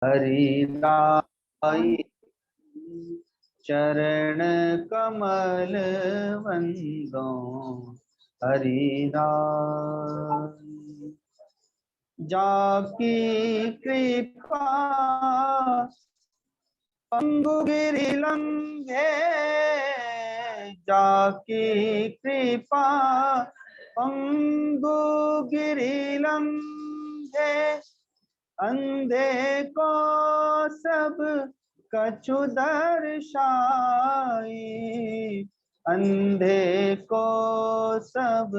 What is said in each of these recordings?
हरिराई चरण कमल वंदो हरिराई। जाकी कृपा पंगु गिरि लंघे, जाकी कृपा पंगु गिरि लंघे, अंधे को सब कछु दर्शाई, अंधे को सब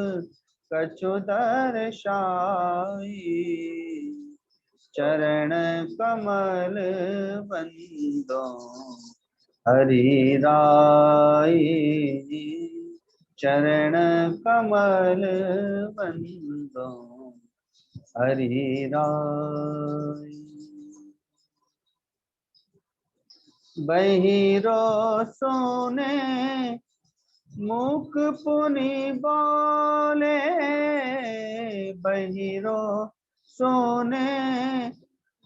कछु दर्शाई। चरण कमल बंदो हरिराई, चरण कमल बंदो हरिराई। बहिरो सोने मुख पुनि बोले, बहिरो सोने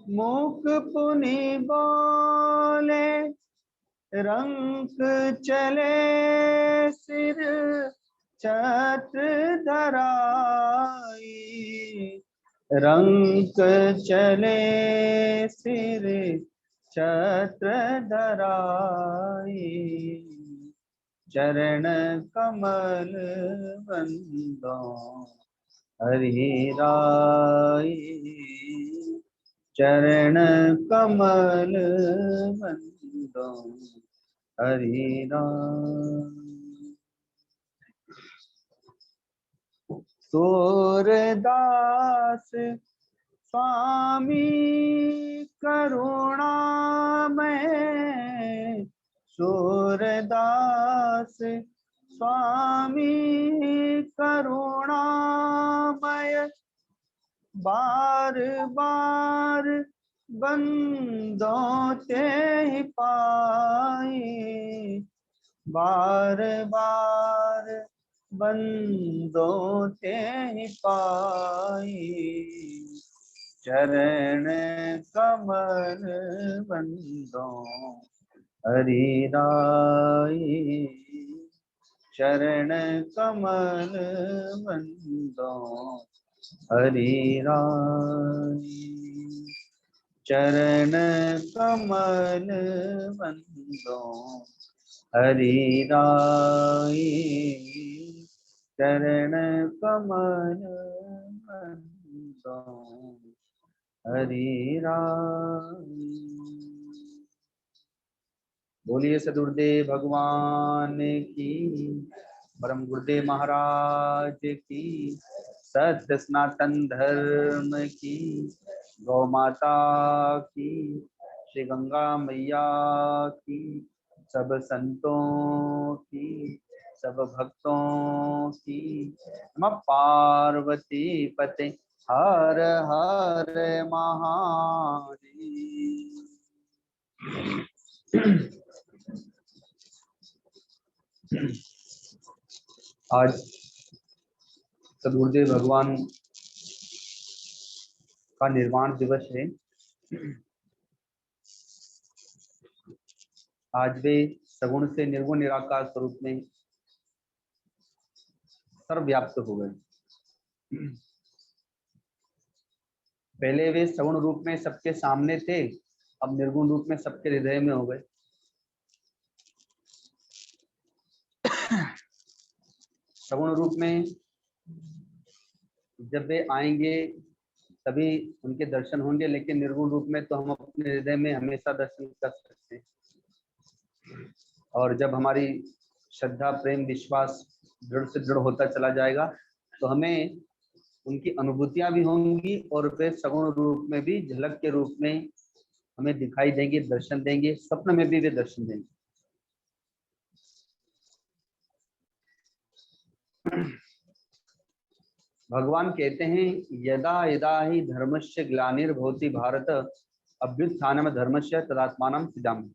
मुख पुनि बोले, रंक चले सिर छत्र धराई, रंक चले सिर छत्र धराई। चरण कमल बंदो हरिराई, चरण कमल बंदो हरिराई। सूरदास स्वामी करुणामय, सूरदास स्वामी करुणामय, बार बार बंदों ते ही पाई, बार बार बंदों ते ही पाई। चरण कमल बंदो हरिराई, चरण कमल बंदो हरिराई, चरण कमल बंदो हरिराई, चरण कमल बंदो हरिराई। बोलिए सदगुरुदेव भगवान की, परम गुरुदेव महाराज की, सत्य सनातन धर्म की, गौ माता की, श्री गंगा मैया की, सब संतों की, सब भक्तों की। नमः पार्वती पते हर हर महादेव। आज सदगुरुदेव भगवान का निर्वाण दिवस है। आज वे सगुण से निर्गुण निराकार स्वरूप में सर्वव्याप्त हो गए। पहले वे सगुण रूप में सबके सामने थे, अब निर्गुण रूप में सबके हृदय में हो गए। सगुण रूप में जब वे आएंगे तभी उनके दर्शन होंगे, लेकिन निर्गुण रूप में तो हम अपने हृदय में हमेशा दर्शन कर सकते हैं। और जब हमारी श्रद्धा प्रेम विश्वास दृढ़ से दृढ़ होता चला जाएगा तो हमें उनकी अनुभूतियां भी होंगी और वे सगुण रूप में भी झलक के रूप में हमें दिखाई देंगे, दर्शन देंगे, स्वप्न में भी वे दर्शन देंगे। भगवान कहते हैं यदा यदा ही धर्मस्य ग्लानिर्भवति भारत अभ्युत्थानम धर्मस्य तदात्मानं सृजामि।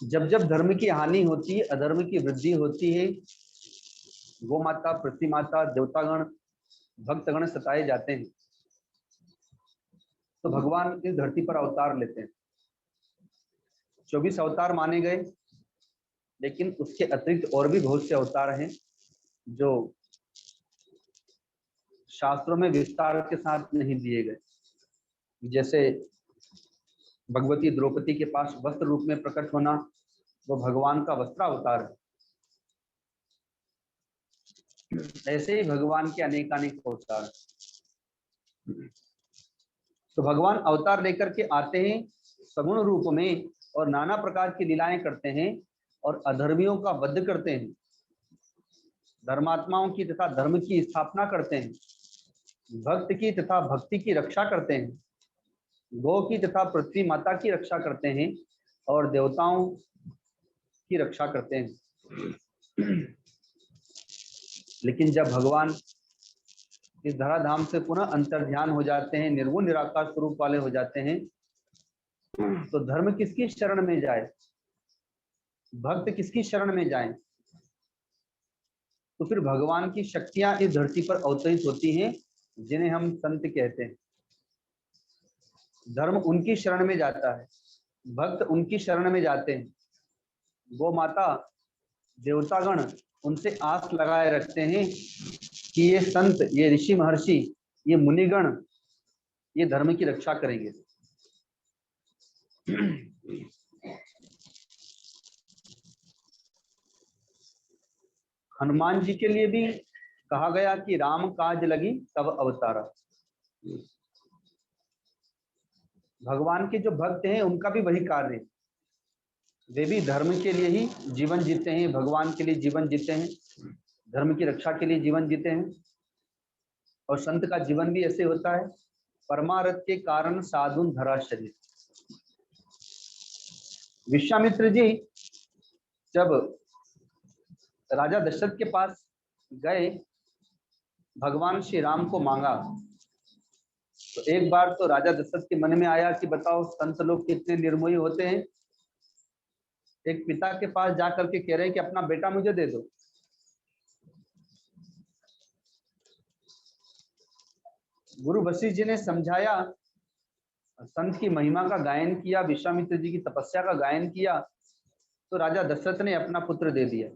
जब जब धर्म की हानि होती है, अधर्म की वृद्धि होती है, गौ माता, पृथ्वी माता, देवतागण, भक्तगण सताए जाते हैं, तो भगवान इस धरती पर अवतार लेते हैं। 24 अवतार माने गए, लेकिन उसके अतिरिक्त और भी बहुत से अवतार हैं जो शास्त्रों में विस्तार के साथ नहीं दिए गए। जैसे भगवती द्रौपदी के पास वस्त्र रूप में प्रकट होना, वो भगवान का वस्त्रावतार है। ऐसे ही भगवान के अनेकानेक अवतार। तो भगवान अवतार लेकर के आते हैं सगुण रूप में और नाना प्रकार की लीलाएं करते हैं और अधर्मियों का वध करते हैं, धर्मात्माओं की तथा धर्म की स्थापना करते हैं, भक्त की तथा भक्ति की रक्षा करते हैं, गौ की तथा पृथ्वी माता की रक्षा करते हैं और देवताओं की रक्षा करते हैं। लेकिन जब भगवान इस धराधाम से पुनः अंतर्ध्यान हो जाते हैं, निर्गुण निराकार स्वरूप वाले हो जाते हैं, तो धर्म किसकी शरण में जाए, भक्त किसकी शरण में जाए? तो फिर भगवान की शक्तियां इस धरती पर अवतरित होती हैं, जिन्हें हम संत कहते हैं। धर्म उनकी शरण में जाता है, भक्त उनकी शरण में जाते हैं, गौ माता, देवतागण उनसे आस लगाए रखते हैं कि ये संत, ये ऋषि महर्षि, ये मुनिगण ये धर्म की रक्षा करेंगे। हनुमान जी के लिए भी कहा गया कि राम काज लगी तब अवतारा। भगवान के जो भक्त हैं उनका भी वही कार्य है, वे भी धर्म के लिए ही जीवन जीते हैं, भगवान के लिए जीवन जीते हैं, धर्म की रक्षा के लिए जीवन जीते हैं। और संत का जीवन भी ऐसे होता है, परमारथ के कारण साधुन धरा शरीर। विश्वामित्र जी जब राजा दशरथ के पास गए, भगवान श्री राम को मांगा, तो एक बार तो राजा दशरथ के मन में आया कि बताओ संत लोग कितने निर्मोही होते हैं, एक पिता के पास जाकर के कह रहे हैं कि अपना बेटा मुझे दे दो। गुरु वशिष्ठ जी ने समझाया, संत की महिमा का गायन किया, विश्वामित्र जी की तपस्या का गायन किया, तो राजा दशरथ ने अपना पुत्र दे दिया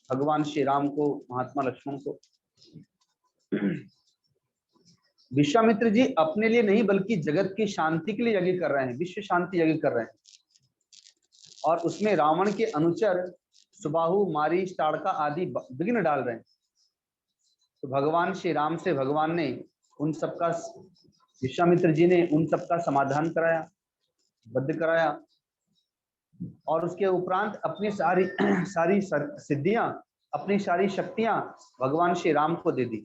भगवान श्री राम को, महात्मा लक्ष्मण को। विश्वामित्र जी अपने लिए नहीं बल्कि जगत की शांति के लिए यज्ञ कर रहे हैं, विश्व शांति यज्ञ कर रहे हैं। और उसमें रावण के अनुचर सुबाहु, मारीच, ताड़का आदि विघ्न डाल रहे हैं। तो भगवान श्री राम से भगवान ने उन सबका, विश्वामित्र जी ने उन सबका समाधान कराया, बद्ध कराया, और उसके उपरांत अपनी सारी सिद्धियां, अपनी सारी शक्तियां भगवान श्री राम को दे दी।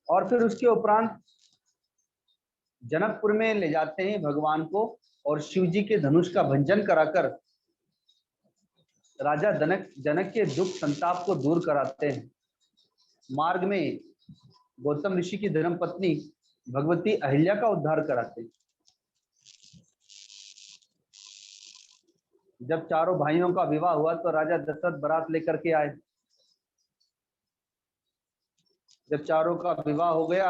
और फिर उसके उपरांत जनकपुर में ले जाते हैं भगवान को और शिव जी के धनुष का भंजन कराकर राजा जनक के दुख संताप को दूर कराते हैं। मार्ग में गौतम ऋषि की धर्मपत्नी भगवती अहिल्या का उद्धार कराते हैं। जब चारों भाइयों का विवाह हुआ तो राजा दशरथ बारात लेकर के आए। जब चारों का विवाह हो गया,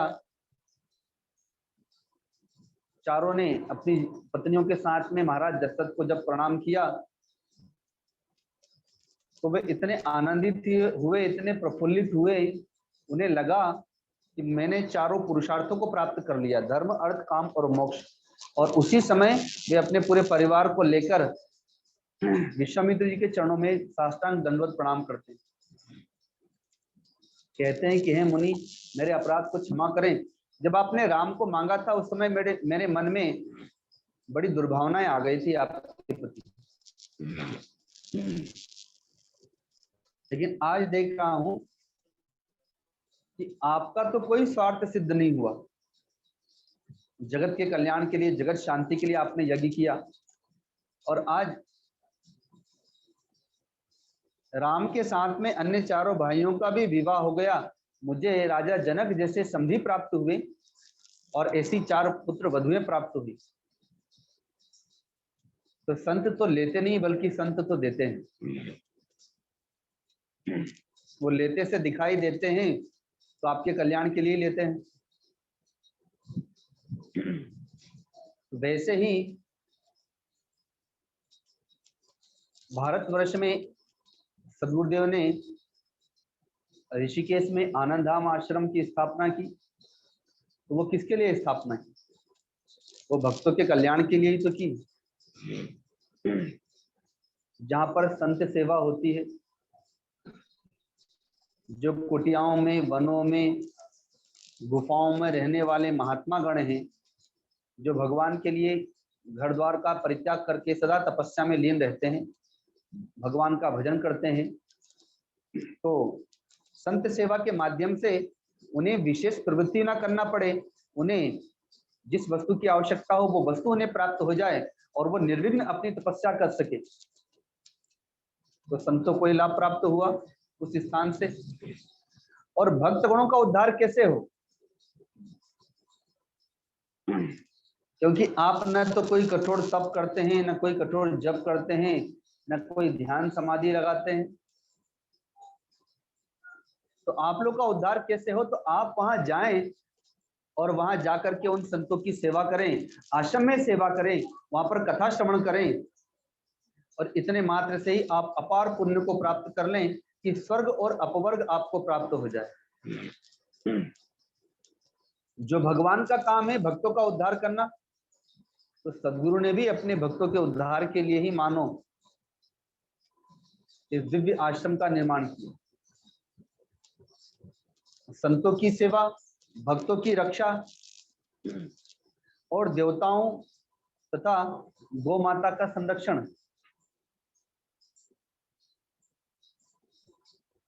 चारों ने अपनी पत्नियों के साथ में महाराज दशरथ को जब प्रणाम किया तो वे इतने आनंदित हुए, इतने प्रफुल्लित हुए, उन्हें लगा कि मैंने चारों पुरुषार्थों को प्राप्त कर लिया, धर्म, अर्थ, काम और मोक्ष। और उसी समय वे अपने पूरे परिवार को लेकर विश्वामित्र जी के चरणों में साष्टांग दंडवत प्रणाम करते हैं। कहते हैं कि हे मुनि, मेरे अपराध को क्षमा करें। जब आपने राम को मांगा था उस समय मेरे मन में बड़ी दुर्भावनाएं आ गई थी आपके प्रति, लेकिन आज देख रहा हूं कि आपका तो कोई स्वार्थ सिद्ध नहीं हुआ। जगत के कल्याण के लिए, जगत शांति के लिए आपने यज्ञ किया, और आज राम के साथ में अन्य चारों भाइयों का भी विवाह हो गया, मुझे राजा जनक जैसे समधी प्राप्त हुए और ऐसी 4 पुत्र वधुएं प्राप्त हुई। तो संत तो लेते नहीं बल्कि संत तो देते हैं। वो लेते से दिखाई देते हैं तो आपके कल्याण के लिए लेते हैं। वैसे ही भारतवर्ष में सदगुरुदेव ने ऋषिकेश में आनंद धाम आश्रम की स्थापना की। तो वो किसके लिए स्थापना की? वो भक्तों के कल्याण के लिए ही तो की। जहां पर संत सेवा होती है, जो कुटियाओं में, वनों में, गुफाओं में रहने वाले महात्मा गण हैं, जो भगवान के लिए घर द्वार का परित्याग करके सदा तपस्या में लीन रहते हैं, भगवान का भजन करते हैं, तो संत सेवा के माध्यम से उन्हें विशेष प्रवृत्ति ना करना पड़े, उन्हें जिस वस्तु की आवश्यकता हो वो वस्तु उन्हें प्राप्त हो जाए और वो निर्विघ्न अपनी तपस्या कर सके। तो संतों को लाभ प्राप्त हुआ उस स्थान से। और भक्त गणों का उद्धार कैसे हो? क्योंकि आप न तो कोई कठोर तप करते हैं, न कोई कठोर जप करते हैं, न कोई ध्यान समाधि लगाते हैं, तो आप लोग का उद्धार कैसे हो? तो आप वहां जाएं और वहां जाकर के उन संतों की सेवा करें, आश्रम में सेवा करें, वहां पर कथा श्रवण करें, और इतने मात्र से ही आप अपार पुण्य को प्राप्त कर लें कि स्वर्ग और अपवर्ग आपको प्राप्त हो जाए। जो भगवान का काम है भक्तों का उद्धार करना, तो सदगुरु ने भी अपने भक्तों के उद्धार के लिए ही मानो इस दिव्य आश्रम का निर्माण किया। संतों की सेवा, भक्तों की रक्षा और देवताओं तथा गौ माता का संरक्षण।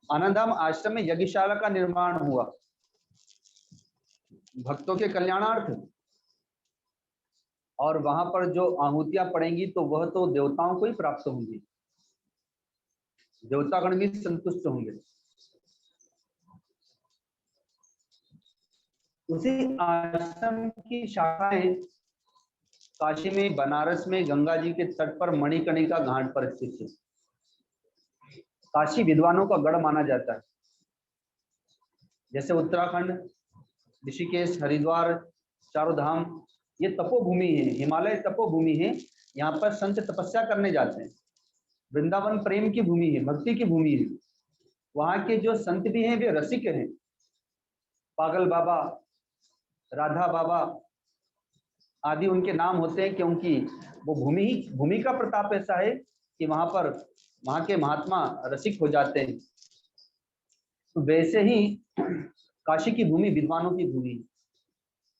आनंद धाम आश्रम में यज्ञशाला का निर्माण हुआ भक्तों के कल्याणार्थ, और वहां पर जो आहुतियां पड़ेंगी तो वह तो देवताओं को ही प्राप्त होंगी, देवतागण भी संतुष्ट होंगे। उसी आश्रम की शाखाएं काशी में, बनारस में गंगा जी के तट पर मणिकर्णिका घाट पर स्थित है। काशी विद्वानों का गढ़ माना जाता है। जैसे उत्तराखंड, ऋषिकेश, हरिद्वार, चारों धाम, ये तपोभूमि है, हिमालय तपोभूमि है। यहाँ पर संत तपस्या करने जाते हैं। वृंदावन प्रेम की भूमि है, भक्ति की भूमि है। वहाँ के जो संत भी हैं वे रसिक हैं। पागल बाबा, राधा बाबा आदि उनके नाम होते हैं, क्योंकि वो भूमि का प्रताप ऐसा है कि वहां के महात्मा रसिक हो जाते हैं। तो वैसे ही काशी की भूमि विद्वानों की भूमि,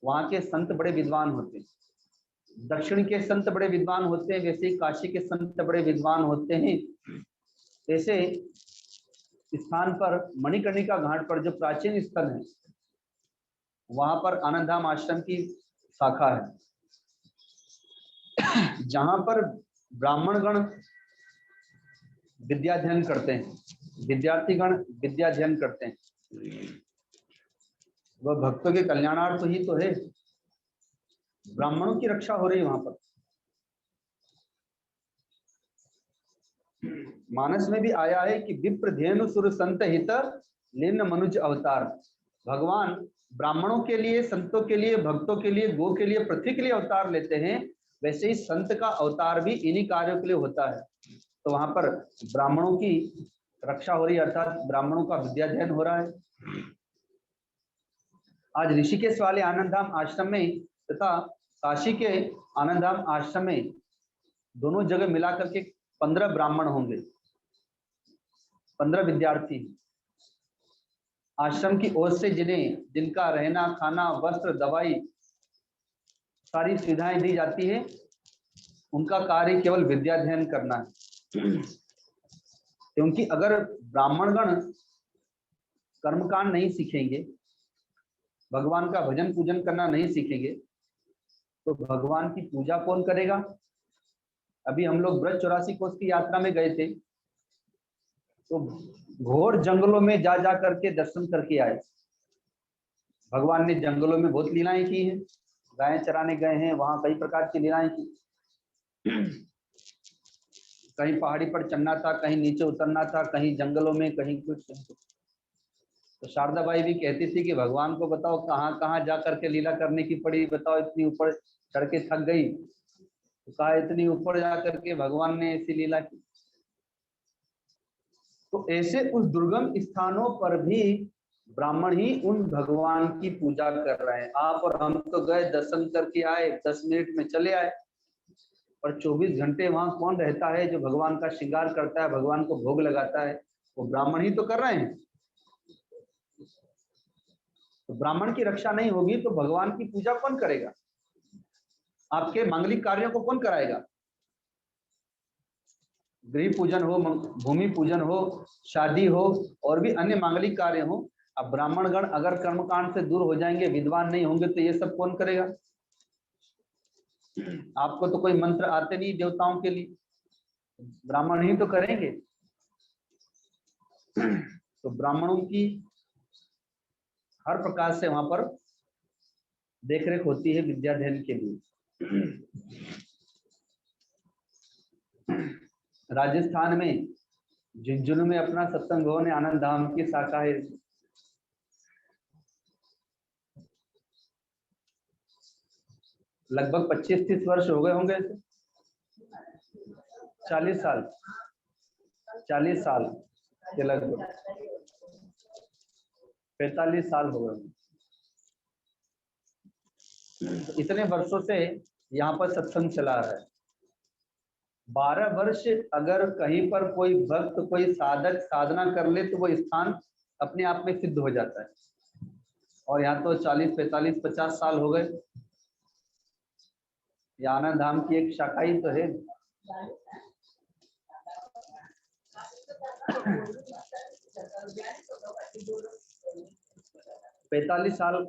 वहां के संत बड़े विद्वान होते हैं। दक्षिण के संत बड़े विद्वान होते हैं, वैसे ही काशी के संत बड़े विद्वान होते हैं। ऐसे स्थान पर मणिकर्णिका घाट पर जो प्राचीन स्थल है, वहां पर आनंद धाम आश्रम की शाखा है, जहां पर ब्राह्मणगण विद्याध्ययन करते हैं, विद्यार्थीगण विद्याध्ययन करते हैं। वह भक्तों के कल्याणार्थ ही तो है, ब्राह्मणों की रक्षा हो रही है वहां पर। मानस में भी आया है कि विप्र धेनु सुर संत हित लीन मनुज अवतार। भगवान ब्राह्मणों के लिए, संतों के लिए, भक्तों के लिए, गो के लिए, पृथ्वी के लिए अवतार लेते हैं। वैसे ही संत का अवतार भी इन्हीं कार्यों के लिए होता है। तो वहां पर ब्राह्मणों की रक्षा हो रही है, अर्थात ब्राह्मणों का विद्याध्ययन हो रहा है। आज ऋषिकेश वाले आनंद धाम आश्रम में तथा काशी के आनंद धाम आश्रम में दोनों जगह मिलाकर के 15 ब्राह्मण होंगे, 15 विद्यार्थी। आश्रम की ओर से जिनका रहना, खाना, वस्त्र, दवाई, सारी सुविधाएं दी जाती है। उनका कार्य केवल विद्याध्ययन करना है। क्योंकि अगर ब्राह्मणगण कर्मकांड नहीं सीखेंगे, भगवान का भजन पूजन करना नहीं सीखेंगे, तो भगवान की पूजा कौन करेगा? अभी हम लोग ब्रज 84 कोस की यात्रा में गए थे, तो घोर जंगलों में जा करके दर्शन करके आए। भगवान ने जंगलों में बहुत लीलाएं की हैं, गायें चराने गए हैं, वहां कई प्रकार की लीलाएं की। कहीं पहाड़ी पर चढ़ना था, कहीं नीचे उतरना था, कहीं जंगलों में, कहीं कुछ। तो शारदा बाई भी कहती थी कि भगवान को बताओ कहाँ कहाँ जा करके लीला करने की पड़ी, बताओ इतनी ऊपर चढ़ के थक गई, तो कहा इतनी ऊपर जा करके भगवान ने ऐसी लीला की। तो ऐसे उस दुर्गम स्थानों पर भी ब्राह्मण ही उन भगवान की पूजा कर रहे हैं। आप और हम तो गए, दर्शन करके आए, 10 मिनट में चले आए, और 24 घंटे वहां कौन रहता है जो भगवान का श्रृंगार करता है, भगवान को भोग लगाता है? वो ब्राह्मण ही तो कर रहे हैं। तो ब्राह्मण की रक्षा नहीं होगी तो भगवान की पूजा कौन करेगा? आपके मांगलिक कार्यों को कौन कराएगा? गृह पूजन हो, भूमि पूजन हो, शादी हो, और भी अन्य मांगलिक कार्य हो, अब ब्राह्मणगण अगर कर्मकांड से दूर हो जाएंगे, विद्वान नहीं होंगे, तो ये सब कौन करेगा? आपको तो कोई मंत्र आते नहीं देवताओं के लिए, ब्राह्मण ही तो करेंगे। तो ब्राह्मणों की हर प्रकार से वहां पर देखरेख होती है विद्याध्ययन के लिए। राजस्थान में झुंझुनू में अपना सत्संग भवन है, आनंद धाम की शाखा है। लगभग 25-30 वर्ष हो गए होंगे, 40 साल, 40 साल के लगभग 45 साल हो गए। इतने वर्षों से यहाँ पर सत्संग चला रहा है। 12 वर्ष अगर कहीं पर कोई भक्त, कोई साधक साधना कर ले तो वो स्थान अपने आप में सिद्ध हो जाता है। और यहाँ तो 40, 45, 50 साल हो गए। ये आनंद धाम की एक शाखा ही तो है। 45 साल।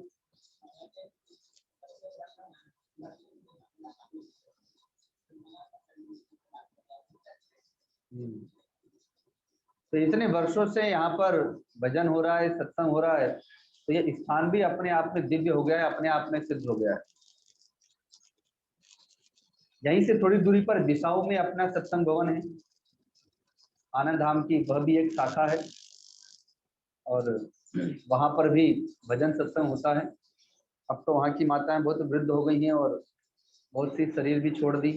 तो इतने वर्षों से यहाँ पर भजन हो रहा है, सत्संग हो रहा है, तो ये स्थान भी अपने आप में दिव्य हो गया है, अपने आप में सिद्ध हो गया है। यहीं से थोड़ी दूरी पर दिशाओं में अपना सत्संग भवन है, आनंद धाम की, वह भी एक शाखा है, और वहां पर भी भजन सत्संग होता है। अब तो वहाँ की माताएं बहुत वृद्ध हो गई हैं और बहुत सी शरीर भी छोड़ दी,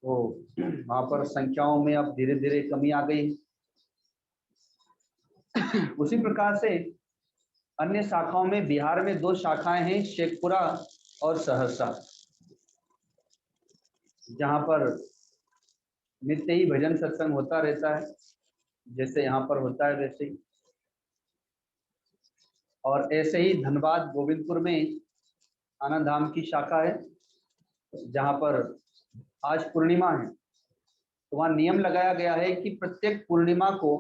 तो वहां पर संख्याओं में अब धीरे धीरे कमी आ गई। उसी प्रकार से अन्य शाखाओं में बिहार में 2 शाखाएं हैं, शेखपुरा और सहरसा, जहां पर नित्य ही भजन सत्संग होता रहता है, जैसे यहाँ पर होता है वैसे ही। और ऐसे ही धनबाद गोविंदपुर में आनंद धाम की शाखा है, जहां पर आज पूर्णिमा है, तो वहां नियम लगाया गया है कि प्रत्येक पूर्णिमा को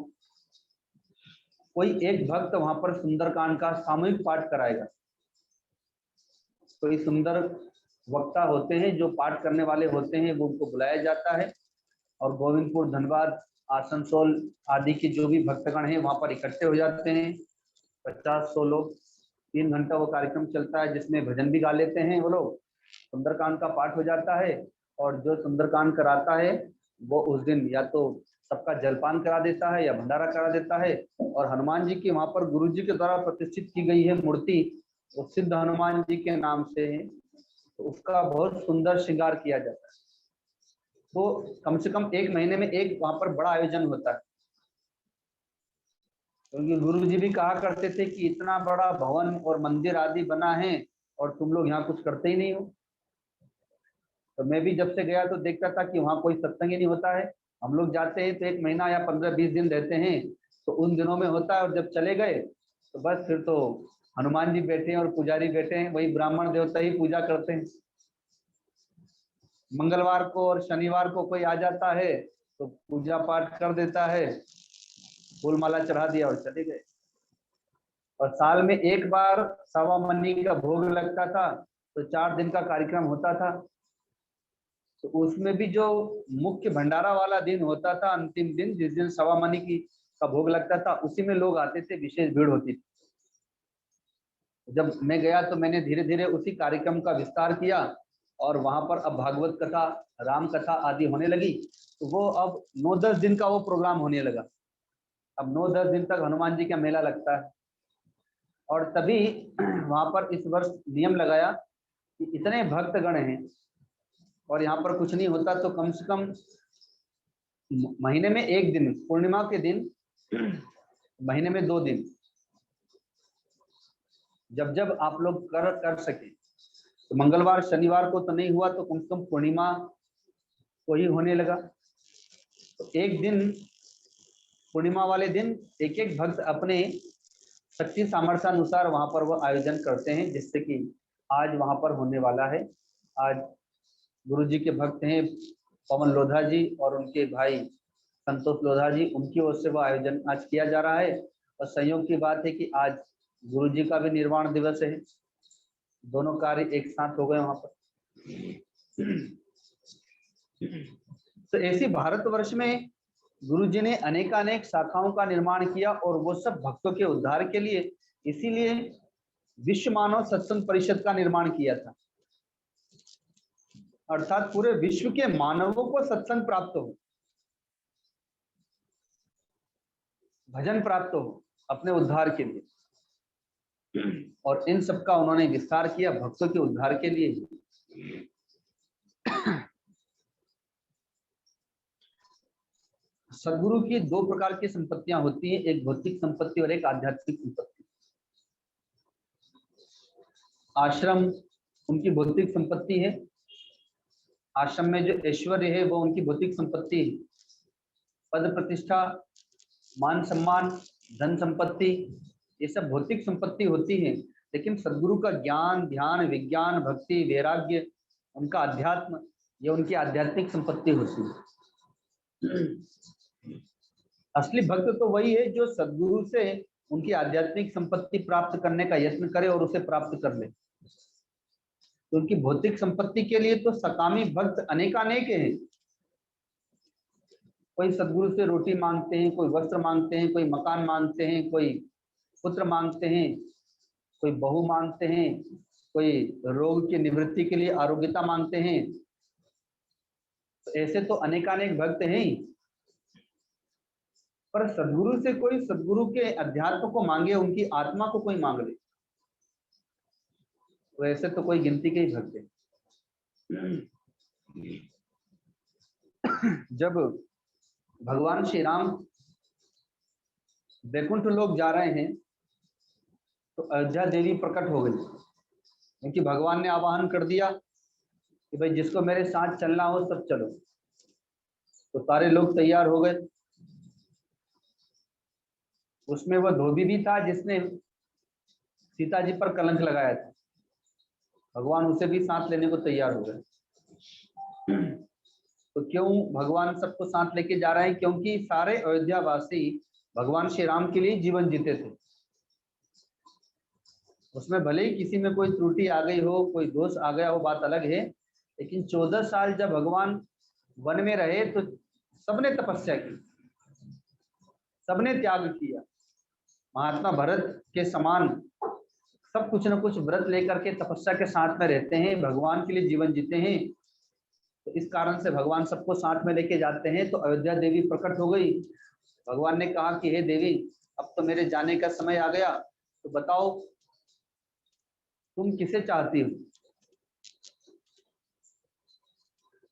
कोई एक भक्त वहां पर सुंदरकांड का सामूहिक पाठ कराएगा। कोई सुंदर वक्ता होते हैं जो पाठ करने वाले होते हैं, वो उनको बुलाया जाता है, और गोविंदपुर, धनबाद, आसनसोल आदि के जो भी भक्तगण हैं वहां पर इकट्ठे हो जाते हैं। 50-100 लोग, 3 घंटा वो कार्यक्रम चलता है, जिसमें भजन भी गा लेते हैं वो लोग, सुंदरकांड का पाठ हो जाता है, और जो सुंदरकांड कराता है वो उस दिन या तो सबका जलपान करा देता है या भंडारा करा देता है। और हनुमान जी की वहां पर गुरु जी के द्वारा प्रतिष्ठित की गई है मूर्ति, वो सिद्ध हनुमान जी के नाम से है, तो उसका बहुत सुंदर श्रृंगार किया जाता है। तो कम से कम 1 महीने में एक वहां पर बड़ा आयोजन होता है, क्योंकि गुरु जी भी कहा करते थे कि इतना बड़ा भवन और मंदिर आदि बना है और तुम लोग यहाँ कुछ करते ही नहीं हो। तो मैं भी जब से गया तो देखता था कि वहाँ कोई सत्संग ही नहीं होता है। हम लोग जाते हैं तो 1 महीना या 15-20 दिन रहते हैं, तो उन दिनों में होता है, और जब चले गए तो बस फिर तो हनुमान जी बैठे हैं और पुजारी बैठे हैं, वही ब्राह्मण देवता ही पूजा करते हैं। मंगलवार को और शनिवार को कोई आ जाता है तो पूजा पाठ कर देता है, फूल माला चढ़ा दिया और चले गए। और साल में एक बार सवा मन्नी का भोग लगता था, तो 4 दिन का कार्यक्रम होता था। तो उसमें भी जो मुख्य भंडारा वाला दिन होता था, अंतिम दिन, जिस दिन सवा मनी की का भोग लगता था, उसी में लोग आते थे, विशेष भीड़ होती थी। जब मैं गया तो मैंने धीरे धीरे उसी कार्यक्रम का विस्तार किया, और वहां पर अब भागवत कथा, राम कथा आदि होने लगी, तो वो अब 9-10 दिन का वो प्रोग्राम होने लगा। अब 9-10 दिन तक हनुमान जी का मेला लगता है। और तभी वहां पर इस वर्ष नियम लगाया कि इतने भक्तगण हैं और यहाँ पर कुछ नहीं होता तो कम से कम महीने में एक दिन, पूर्णिमा के दिन, महीने में 2 दिन, जब जब आप लोग कर सके, तो मंगलवार शनिवार को तो नहीं हुआ तो कम से कम पूर्णिमा को ही होने लगा। तो एक दिन, पूर्णिमा वाले दिन एक एक भक्त अपने शक्ति सामर्थ्य अनुसार वहां पर वो आयोजन करते हैं, जिससे कि आज वहां पर होने वाला है। आज गुरु जी के भक्त हैं पवन लोधा जी और उनके भाई संतोष लोधा जी, उनकी ओर से वो आयोजन आज किया जा रहा है। और संयोग की बात है कि आज गुरु जी का भी निर्वाण दिवस है। दोनों कार्य एक साथ हो गए वहां पर। तो ऐसी भारतवर्ष में गुरु जी ने अनेकानेक शाखाओं का निर्माण किया और वो सब भक्तों के उद्धार के लिए, इसीलिए विश्व मानव सत्संग परिषद का निर्माण किया था, अर्थात पूरे विश्व के मानवों को सत्संग प्राप्त हो, भजन प्राप्त हो अपने उद्धार के लिए। और इन सब का उन्होंने विस्तार किया भक्तों के उद्धार के लिए। सदगुरु की 2 प्रकार की संपत्तियां होती हैं, एक भौतिक संपत्ति और एक आध्यात्मिक संपत्ति। आश्रम उनकी भौतिक संपत्ति है, आश्रम में जो ऐश्वर्य है वो उनकी भौतिक संपत्ति है। पद प्रतिष्ठा, मान सम्मान, धन संपत्ति, ये सब भौतिक संपत्ति होती है। लेकिन सदगुरु का ज्ञान, ध्यान, विज्ञान, भक्ति, वैराग्य, उनका अध्यात्म, ये उनकी आध्यात्मिक संपत्ति होती है। असली भक्त तो वही है जो सदगुरु से उनकी आध्यात्मिक संपत्ति प्राप्त करने का यत्न करे और उसे प्राप्त कर ले। तो उनकी भौतिक संपत्ति के लिए तो सकामी भक्त अनेकानेक हैं। कोई सदगुरु से रोटी मांगते हैं, कोई वस्त्र मांगते हैं, कोई मकान मांगते हैं, कोई पुत्र मांगते हैं, कोई बहू मांगते हैं, कोई रोग की निवृत्ति के लिए आरोग्यता मांगते हैं। तो ऐसे तो अनेकानेक भक्त हैं ही, पर सदगुरु से कोई सदगुरु के अध्यात्म को मांगे, उनकी आत्मा को कोई मांग ले, वैसे तो कोई गिनती के ही भक्त है। जब भगवान श्री राम वैकुंठ लोक जा रहे हैं तो अयोध्या देवी प्रकट हो गई, क्योंकि भगवान ने आवाहन कर दिया कि भाई जिसको मेरे साथ चलना हो सब चलो। तो सारे लोग तैयार हो गए। उसमें वह धोबी भी था जिसने सीता जी पर कलंक लगाया था, भगवान उसे भी साथ लेने को तैयार हो गए। तो क्यों भगवान सबको साथ लेके जा रहे हैं? क्योंकि सारे अयोध्या वासी भगवान श्री राम के लिए जीवन जीते थे। उसमें भले ही किसी में कोई त्रुटि आ गई हो, कोई दोष आ गया हो, बात अलग है, लेकिन 14 साल जब भगवान वन में रहे तो सबने तपस्या की, सबने त्याग किया। महात्मा भरत के समान सब कुछ न कुछ व्रत लेकर के तपस्या के साथ में रहते हैं, भगवान के लिए जीवन जीते हैं। तो इस कारण से भगवान सबको साथ में लेके जाते हैं। तो अयोध्या देवी प्रकट हो गई। भगवान ने कहा कि हे देवी, अब तो मेरे जाने का समय आ गया, तो बताओ तुम किसे चाहती हो?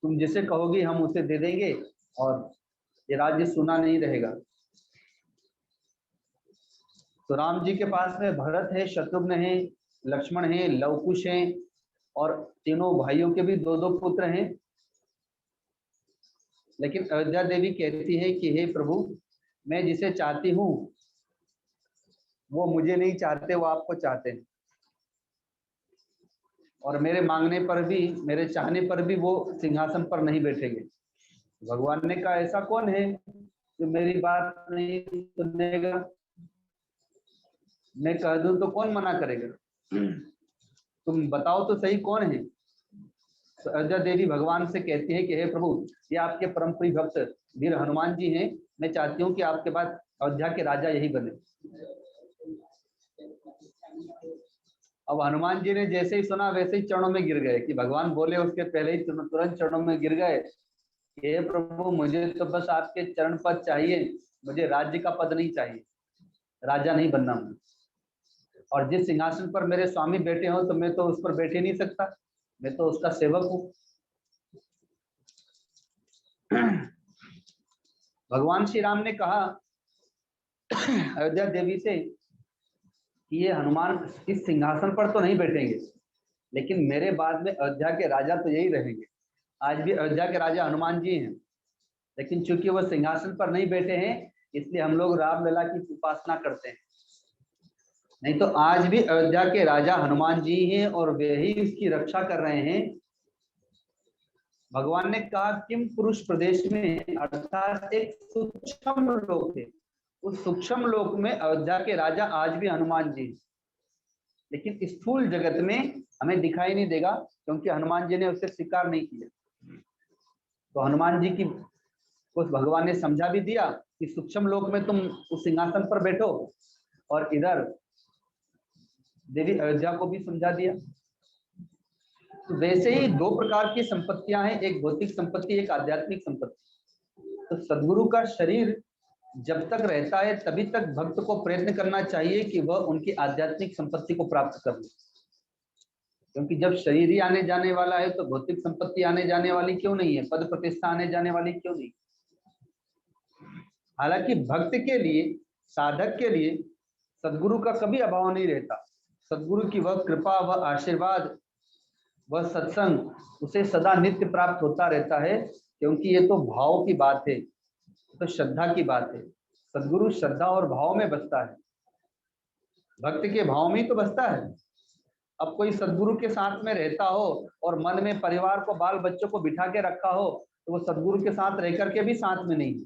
तुम जिसे कहोगी हम उसे दे देंगे और ये राज्य सुना नहीं रहेगा। तो राम जी के पास में भरत है, शत्रुघ्न है, लक्ष्मण है, लवकुश है और तीनों भाइयों के भी 2-2 पुत्र हैं। लेकिन अयोध्या देवी कहती है कि हे प्रभु, मैं जिसे चाहती हूँ वो मुझे नहीं चाहते, वो आपको चाहते हैं। और मेरे मांगने पर भी, मेरे चाहने पर भी वो सिंहासन पर नहीं बैठेंगे। भगवान ने कहा ऐसा कौन है जो मेरी बात नहीं सुनेगा? मैं कह दूं तो कौन मना करेगा? तुम बताओ तो सही कौन है? तो अयोध्या देवी भगवान से कहती है कि हे प्रभु, ये आपके परम प्रिय भक्त वीर हनुमान जी हैं। मैं चाहती हूँ कि आपके बाद अयोध्या के राजा यही बने। अब हनुमान जी ने जैसे ही सुना वैसे ही चरणों में गिर गए, कि भगवान बोले उसके पहले ही तुरंत चरणों में गिर गए। हे प्रभु, मुझे तो बस आपके चरण पद चाहिए, मुझे राज्य का पद नहीं चाहिए, राजा नहीं बनना मुझे। और जिस सिंहासन पर मेरे स्वामी बैठे हो तो मैं तो उस पर बैठ ही नहीं सकता, मैं तो उसका सेवक हूँ। भगवान श्री राम ने कहा अयोध्या देवी से कि ये हनुमान इस सिंहासन पर तो नहीं बैठेंगे, लेकिन मेरे बाद में अयोध्या के राजा तो यही रहेंगे। आज भी अयोध्या के राजा हनुमान जी हैं, लेकिन चूंकि वो सिंहासन पर नहीं बैठे हैं इसलिए हम लोग रामलला की उपासना करते हैं। नहीं तो आज भी अयोध्या के राजा हनुमान जी हैं और वे ही इसकी रक्षा कर रहे हैं। भगवान ने कहा किम पुरुष प्रदेश में, अर्थात एक सूक्ष्म लोक है, उस सूक्ष्म लोक में अयोध्या के राजा आज भी हनुमान जी, लेकिन स्थूल जगत में हमें दिखाई नहीं देगा क्योंकि हनुमान जी ने उसे स्वीकार नहीं किया। तो हनुमान जी की उस भगवान ने समझा भी दिया कि सूक्ष्म लोक में तुम उस सिंहासन पर बैठो, और इधर देवी अयोध्या को भी समझा दिया। तो वैसे ही दो प्रकार की संपत्तियां हैं, एक भौतिक संपत्ति, एक आध्यात्मिक संपत्ति। तो सदगुरु का शरीर जब तक रहता है तभी तक भक्त को प्रयत्न करना चाहिए कि वह उनकी आध्यात्मिक संपत्ति को प्राप्त कर ले, क्योंकि जब शरीर ही आने जाने वाला है तो भौतिक संपत्ति आने जाने वाली क्यों नहीं है, पद प्रतिष्ठा आने जाने वाली क्यों नहीं। हालांकि भक्त के लिए, साधक के लिए सदगुरु का कभी अभाव नहीं रहता। सदगुरु की वह कृपा, वह आशीर्वाद, वह सत्संग उसे सदा नित्य प्राप्त होता रहता है, क्योंकि ये तो भाव की बात है, तो श्रद्धा की बात है। सदगुरु श्रद्धा और भाव में बसता है, भक्त के भाव में ही तो बसता है। अब कोई सदगुरु के साथ में रहता हो और मन में परिवार को, बाल बच्चों को बिठा के रखा हो, तो वो सदगुरु के साथ रह करके भी साथ में नहीं।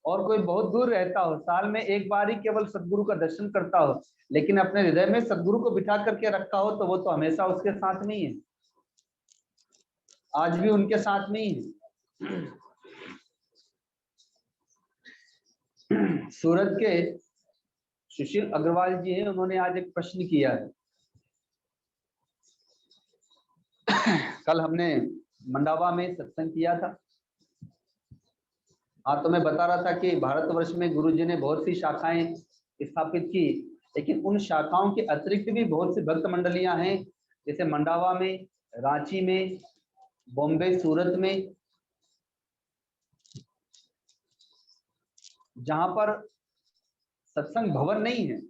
और कोई बहुत दूर रहता हो, साल में एक बार ही केवल सदगुरु का दर्शन करता हो, लेकिन अपने हृदय में सदगुरु को बिठा करके रखा हो, तो वो तो हमेशा उसके साथ नहीं है, आज भी उनके साथ नहीं है। सूरत के सुशील अग्रवाल जी हैं, उन्होंने आज एक प्रश्न किया है। कल हमने मंडावा में सत्संग किया था। हाँ, तो मैं बता रहा था कि भारतवर्ष में गुरुजी ने बहुत सी शाखाएं स्थापित की, लेकिन उन शाखाओं के अतिरिक्त भी बहुत सी भक्त मंडलियां हैं, जैसे मंडावा में, रांची में, बॉम्बे, सूरत में, जहां पर सत्संग भवन नहीं है,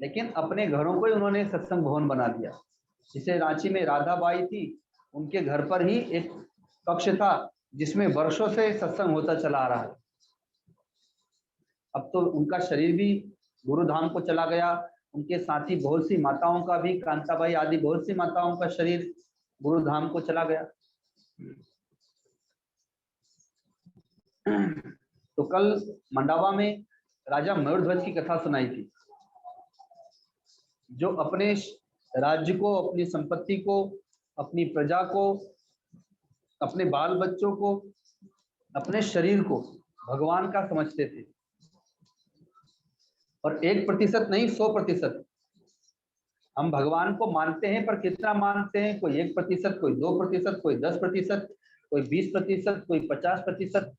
लेकिन अपने घरों को ही उन्होंने सत्संग भवन बना दिया। जैसे रांची में राधाबाई थी, उनके घर पर ही एक कक्ष था जिसमें वर्षों से सत्संग होता चला आ रहा है। अब तो उनका शरीर भी गुरुधाम को चला गया, उनके साथी बहुत सी माताओं का भी, कांताबाई आदि बहुत सी माताओं का शरीर गुरुधाम को चला गया। तो कल मंडावा में राजा मयूरध्वज की कथा सुनाई थी, जो अपने राज्य को, अपनी संपत्ति को, अपनी प्रजा को, अपने बाल बच्चों को, अपने शरीर को भगवान का समझते थे, और 1% नहीं 100%। हम भगवान को मानते हैं, पर कितना मानते हैं? कोई 1%, कोई 2%, कोई 10%, कोई 20%, कोई 50%,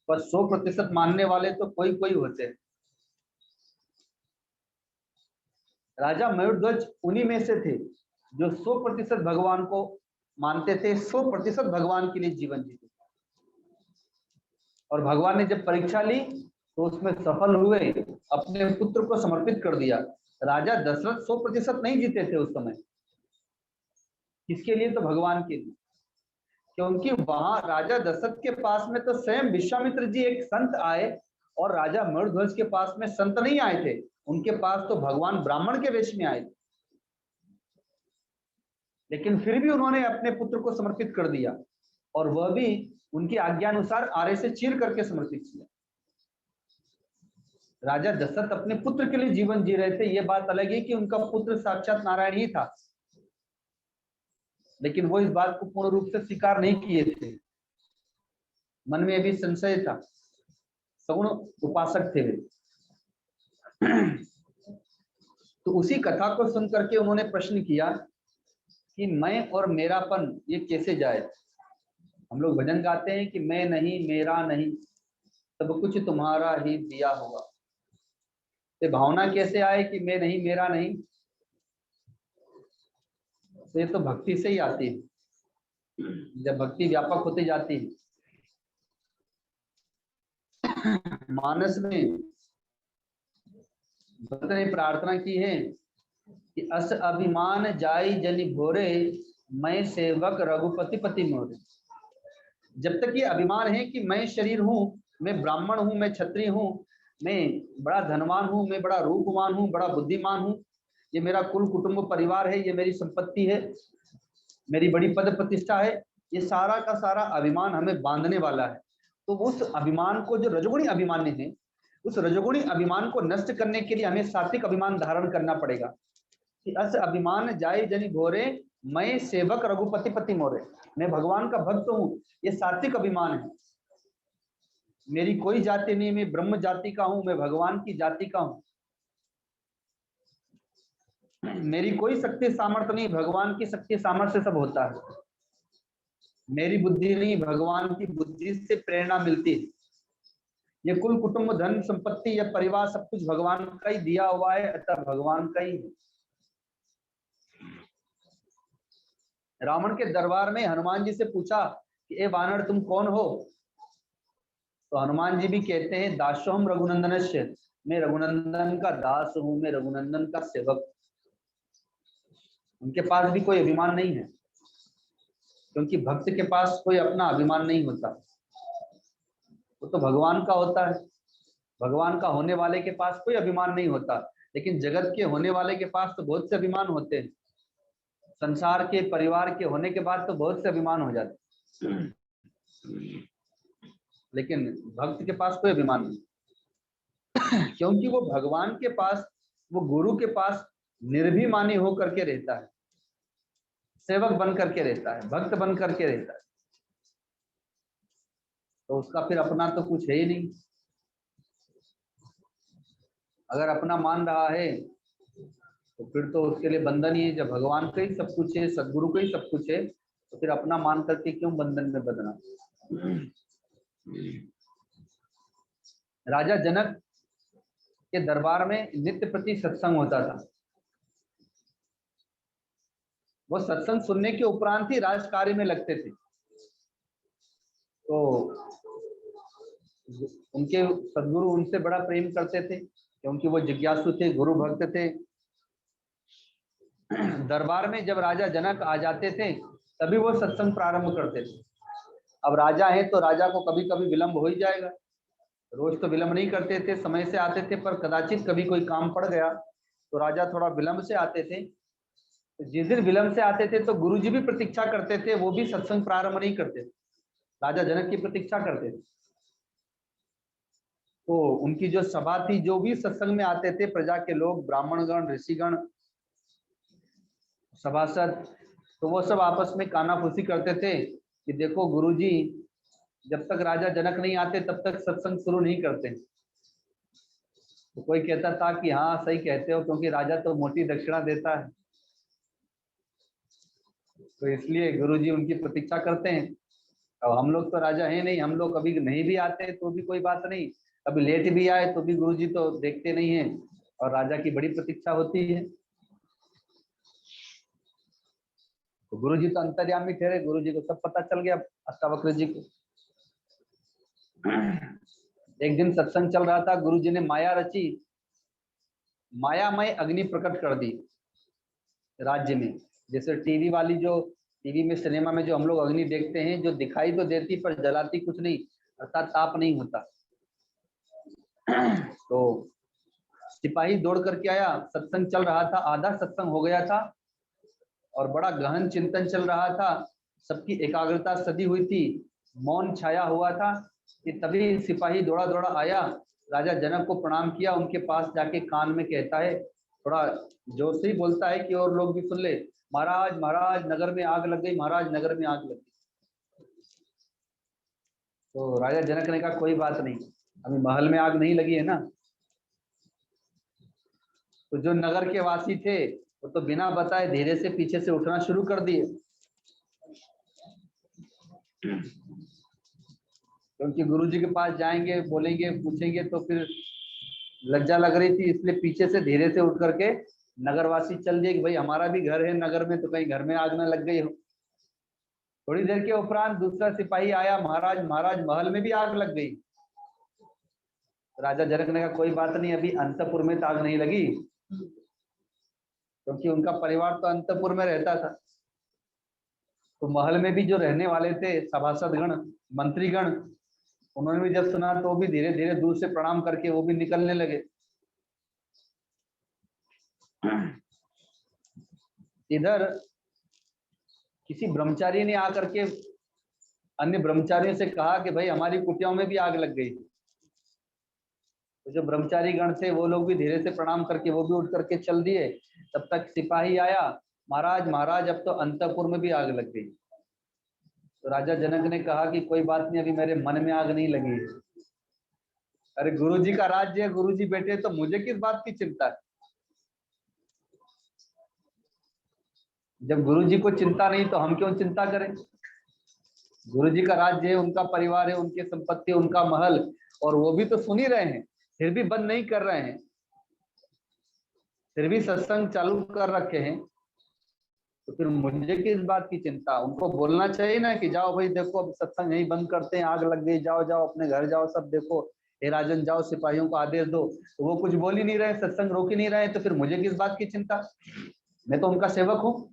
पर 100% मानने वाले तो कोई कोई होते हैं। राजा मयूरध्वज उन्हीं में से थे जो 100% भगवान को मानते थे, 100% भगवान के लिए जीवन जीते। और भगवान ने जब परीक्षा ली तो उसमें सफल हुए, अपने पुत्र को समर्पित कर दिया। राजा दशरथ 100% नहीं जीते थे उस समय। किसके लिए? तो भगवान के लिए। क्योंकि वहां राजा दशरथ के पास में तो स्वयं विश्वामित्र जी एक संत आए, और राजा मयूरध्वज के पास में संत नहीं आए थे, उनके पास तो भगवान ब्राह्मण के वेश में आए थे। लेकिन फिर भी उन्होंने अपने पुत्र को समर्पित कर दिया, और वह भी उनकी आज्ञानुसार आरे से चीर करके समर्पित किया। राजा दशरथ अपने पुत्र के लिए जीवन जी रहे थे, यह बात अलग है कि उनका पुत्र साक्षात नारायण ही था, लेकिन वो इस बात को पूर्ण रूप से स्वीकार नहीं किए थे, मन में भी संशय था, सगुण उपासक थे वे। तो उसी कथा को सुन करके उन्होंने प्रश्न किया कि मैं और मेरापन ये कैसे जाए। हम लोग भजन गाते हैं कि मैं नहीं, मेरा नहीं, सब कुछ तुम्हारा ही दिया होगा। तो भावना कैसे आए कि मैं नहीं, मेरा नहीं? तो ये तो भक्ति से ही आती है। जब भक्ति व्यापक होती जाती है, मानस में भक्त ने प्रार्थना की है कि अस अभिमान जाई जनि भोरे, मैं सेवक रघुपति पति मोरे। जब तक ये अभिमान है कि मैं शरीर हूँ, मैं ब्राह्मण हूँ, मैं क्षत्रिय हूँ, मैं बड़ा धनवान हूँ, मैं बड़ा रूपवान हूँ, बड़ा बुद्धिमान हूँ, ये मेरा कुल कुटुंब परिवार है, ये मेरी संपत्ति है, मेरी बड़ी पद प्रतिष्ठा है, ये सारा का सारा अभिमान हमें बांधने वाला है। तो उस अभिमान को, जो रजोगुणी अभिमान है, उस रजोगुणी अभिमान को नष्ट करने के लिए हमें सात्विक अभिमान धारण करना पड़ेगा कि अस अभिमान जाए जनि भोरे, मैं सेवक रघुपति पति मोरे। मैं भगवान का भक्त हूँ, ये सात्विक अभिमान है। मेरी कोई जाति नहीं, मैं ब्रह्म जाति का हूँ, मैं भगवान की जाति का हूँ। मेरी कोई शक्ति सामर्थ्य नहीं, भगवान की शक्ति सामर्थ्य से सब होता है। मेरी बुद्धि नहीं, भगवान की बुद्धि से प्रेरणा मिलती है। ये कुल कुटुंब धन संपत्ति या परिवार सब कुछ भगवान का ही दिया हुआ है, अतः भगवान का ही है। रावण के दरबार में हनुमान जी से पूछा कि ए वानर तुम कौन हो? तो हनुमान जी भी कहते हैं दासोहम रघुनंदनस्य, मैं रघुनंदन का दास हूं, मैं रघुनंदन का सेवक। उनके पास भी कोई अभिमान नहीं है, क्योंकि भक्त के पास कोई अपना अभिमान नहीं होता, वो तो भगवान का होता है। भगवान का होने वाले के पास कोई अभिमान नहीं होता, लेकिन जगत के होने वाले के पास तो बहुत से अभिमान होते हैं। संसार के, परिवार के होने के बाद तो बहुत से अभिमान हो जाते, लेकिन भक्त के पास कोई अभिमान नहीं, क्योंकि वो भगवान के पास, वो गुरु के पास निर्भिमानी होकर के रहता है, सेवक बन करके रहता है, भक्त बन करके रहता है। तो उसका फिर अपना तो कुछ है ही नहीं। अगर अपना मान रहा है तो फिर तो उसके लिए बंधन ही है। जब भगवान का ही सब कुछ है, सदगुरु का ही सब कुछ है, तो फिर अपना मान करके क्यों बंधन में बंधना? राजा जनक के दरबार में नित्य प्रति सत्संग होता था। वो सत्संग सुनने के उपरांत ही राज कार्य में लगते थे। तो उनके सदगुरु उनसे बड़ा प्रेम करते थे, क्योंकि वो जिज्ञासु थे, गुरु भक्त थे। दरबार में जब राजा जनक आ जाते थे तभी वो सत्संग प्रारंभ करते थे। अब राजा है तो राजा को कभी कभी विलंब हो ही जाएगा, रोज तो विलंब नहीं करते थे, समय से आते थे, पर कदाचित कभी कोई काम पड़ गया तो राजा थोड़ा विलंब से आते थे। तो जिस दिन विलंब से आते थे तो गुरुजी भी प्रतीक्षा करते थे, वो भी सत्संग प्रारंभ नहीं करते थे, राजा जनक की प्रतीक्षा करते थे। तो उनकी जो सभा थी, जो भी सत्संग में आते थे प्रजा के लोग, ब्राह्मणगण, ऋषिगण, सभासद, तो वो सब आपस में कानाफूसी करते थे कि देखो गुरुजी जब तक राजा जनक नहीं आते तब तक सत्संग शुरू नहीं करते। तो कोई कहता था कि हाँ सही कहते हो, क्योंकि राजा तो मोटी दक्षिणा देता है, तो इसलिए गुरुजी उनकी प्रतीक्षा करते हैं। अब हम लोग तो राजा है नहीं, हम लोग कभी नहीं भी आते तो भी कोई बात नहीं, कभी लेट भी आए तो भी गुरुजी तो देखते नहीं है, और राजा की बड़ी प्रतीक्षा होती है। तो गुरुजी तो अंतर्यामी ठहरे, गुरुजी को सब पता चल गया, अष्टावक्र जी को। एक दिन सत्संग चल रहा था, गुरुजी ने माया रची, मायामय अग्नि प्रकट कर दी राज्य में। जैसे टीवी वाली, जो टीवी में, सिनेमा में जो हम लोग अग्नि देखते हैं, जो दिखाई तो देती पर जलाती कुछ नहीं, अर्थात ताप नहीं होता। तो सिपाही दौड़ करके आया, सत्संग चल रहा था, आधा सत्संग हो गया था और बड़ा गहन चिंतन चल रहा था, सबकी एकाग्रता सदी हुई थी, मौन छाया हुआ था, कि तभी सिपाही दौड़ा दौड़ा आया, राजा जनक को प्रणाम किया, उनके पास जाके कान में कहता है, थोड़ा जोर से ही बोलता है कि और लोग भी सुन ले, महाराज महाराज नगर में आग लग गई, महाराज नगर में आग लग गई। तो राजा जनक ने कहा कोई बात नहीं, अभी महल में आग नहीं लगी है ना। तो जो नगर के वासी थे वो तो बिना बताए धीरे से पीछे से उठना शुरू कर दिए, क्योंकि गुरुजी के पास जाएंगे, बोलेंगे, पूछेंगे तो फिर लज्जा लग रही थी, इसलिए पीछे से धीरे से उठ करके नगरवासी चल दिए कि भाई हमारा भी घर है नगर में, तो कहीं घर में आग न लग गई हो। थोड़ी देर के उपरांत दूसरा सिपाही आया, महाराज महाराज महल में भी आग लग गई। राजा जनक ने कहा कोई बात नहीं, अभी अंतपुर में तो आग नहीं लगी, क्योंकि उनका परिवार तो अंतपुर में रहता था। तो महल में भी जो रहने वाले थे सभासदगण, मंत्रीगण, उन्होंने भी जब सुना तो भी धीरे धीरे दूर से प्रणाम करके वो भी निकलने लगे। इधर किसी ब्रह्मचारी ने आकर के अन्य ब्रह्मचारियों से कहा कि भाई हमारी कुटियाओं में भी आग लग गई। तो जो ब्रह्मचारी गण थे वो लोग भी धीरे से प्रणाम करके वो भी उठ करके चल दिए। तब तक सिपाही आया, महाराज महाराज अब तो अंतपुर में भी आग लग गई। तो राजा जनक ने कहा कि कोई बात नहीं, अभी मेरे मन में आग नहीं लगी। अरे गुरुजी का राज्य है, गुरुजी बैठे तो मुझे किस बात की चिंता है। जब गुरुजी को चिंता नहीं तो हम क्यों चिंता करें। गुरुजी का राज्य है, उनका परिवार है, उनकी संपत्ति, उनका महल, और वो भी तो सुन ही रहे हैं, फिर भी बंद नहीं कर रहे हैं, फिर भी सत्संग चालू कर रखे हैं। तो फिर मुझे किस बात की चिंता। उनको बोलना चाहिए ना कि जाओ भाई देखो अब सत्संग यही बंद करते हैं, आग लग गई, जाओ जाओ अपने घर जाओ, सब देखो, हे राजन जाओ सिपाहियों को आदेश दो। तो वो कुछ बोल ही नहीं रहे, सत्संग रोक ही नहीं रहे, तो फिर मुझे किस बात की चिंता। मैं तो उनका सेवक हूँ।